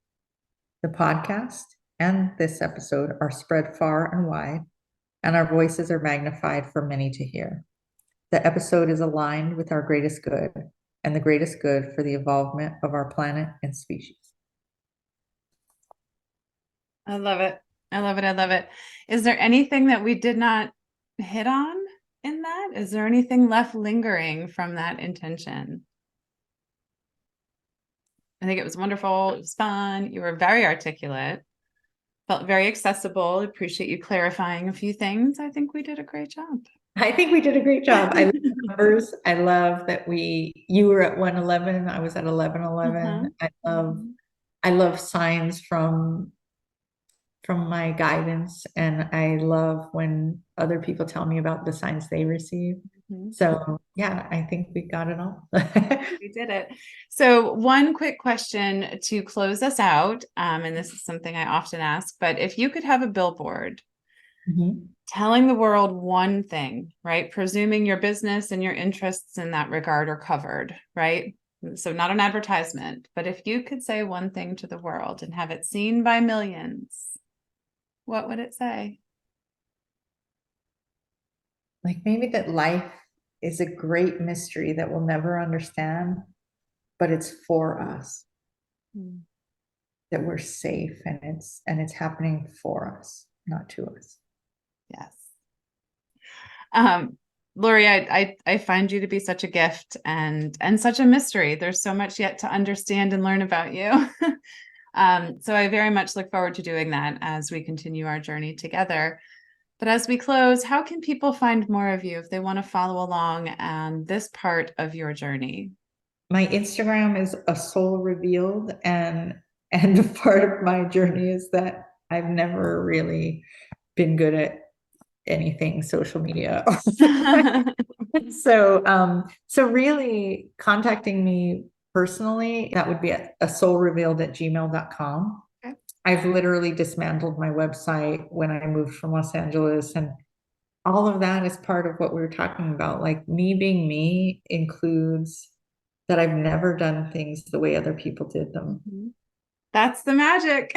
The podcast and this episode are spread far and wide, and our voices are magnified for many to hear. The episode is aligned with our greatest good and the greatest good for the evolvement of our planet and species. I love it. I love it. I love it. Is there anything that we did not hit on in that? Is there anything left lingering from that intention? I think it was wonderful. It was fun. You were very articulate, felt very accessible. Appreciate you clarifying a few things. I think we did a great job. I think we did a great job. I love the numbers. I love that you were at 111. I was at 11:11. I love signs from my guidance, and I love when other people tell me about the signs they receive. So yeah, I think we got it all. We did it. So one quick question to close us out, and this is something I often ask, but if you could have a billboard telling the world one thing, right? Presuming your business and your interests in that regard are covered, right? So not an advertisement, but if you could say one thing to the world and have it seen by millions, what would it say? Like maybe that life is a great mystery that we'll never understand, but it's for us. That we're safe, and it's happening for us, not to us. Yes. Lorri, I find you to be such a gift and such a mystery. There's so much yet to understand and learn about you. So I very much look forward to doing that as we continue our journey together. But as we close, how can people find more of you if they want to follow along on this part of your journey? My Instagram is a soul revealed, and a part of my journey is that I've never really been good at anything social media. So really contacting me personally, that would be at a soulrevealed@gmail.com. Okay. I've literally dismantled my website when I moved from Los Angeles, and all of that is part of what we were talking about. Like me being me includes that I've never done things the way other people did them. That's the magic.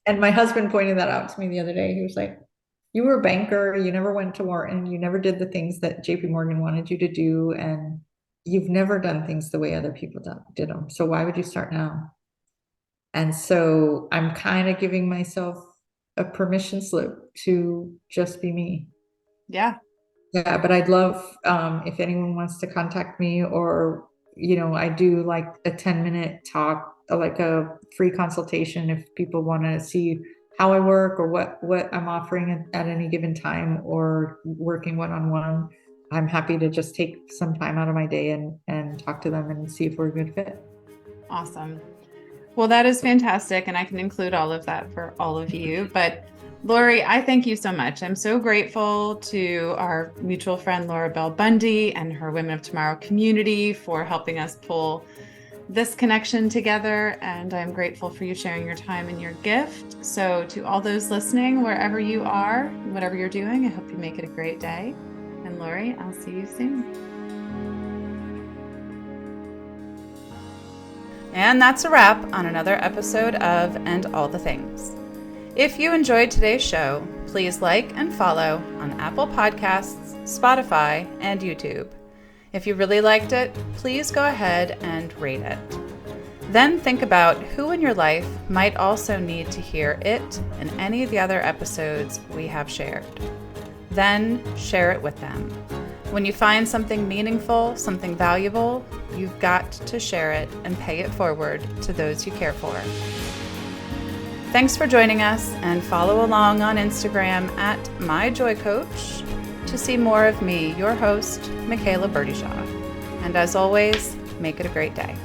And my husband pointed that out to me the other day. He was like, you were a banker, you never went to Wharton, you never did the things that JP Morgan wanted you to do, and you've never done things the way other people did them. So why would you start now? And so I'm kind of giving myself a permission slip to just be me. Yeah. Yeah, but I'd love if anyone wants to contact me, or I do like a 10-minute talk, like a free consultation if people want to see how I work or what I'm offering at any given time, or working one-on-one. I'm happy to just take some time out of my day and talk to them and see if we're a good fit. Awesome. Well, that is fantastic. And I can include all of that for all of you. But Lorri, I thank you so much. I'm so grateful to our mutual friend, Laura Bell Bundy, and her Women of Tomorrow community for helping us pull this connection together. And I'm grateful for you sharing your time and your gift. So to all those listening, wherever you are, whatever you're doing, I hope you make it a great day. And Lorri, I'll see you soon. And that's a wrap on another episode of And All the Things. If you enjoyed today's show, please like and follow on Apple Podcasts, Spotify, and YouTube. If you really liked it, please go ahead and rate it. Then think about who in your life might also need to hear it and any of the other episodes we have shared. Then share it with them. When you find something meaningful, something valuable, you've got to share it and pay it forward to those you care for. Thanks for joining us, and follow along on Instagram at MyJoyCoach to see more of me, your host, Michaela Birdyshaw. And as always, make it a great day.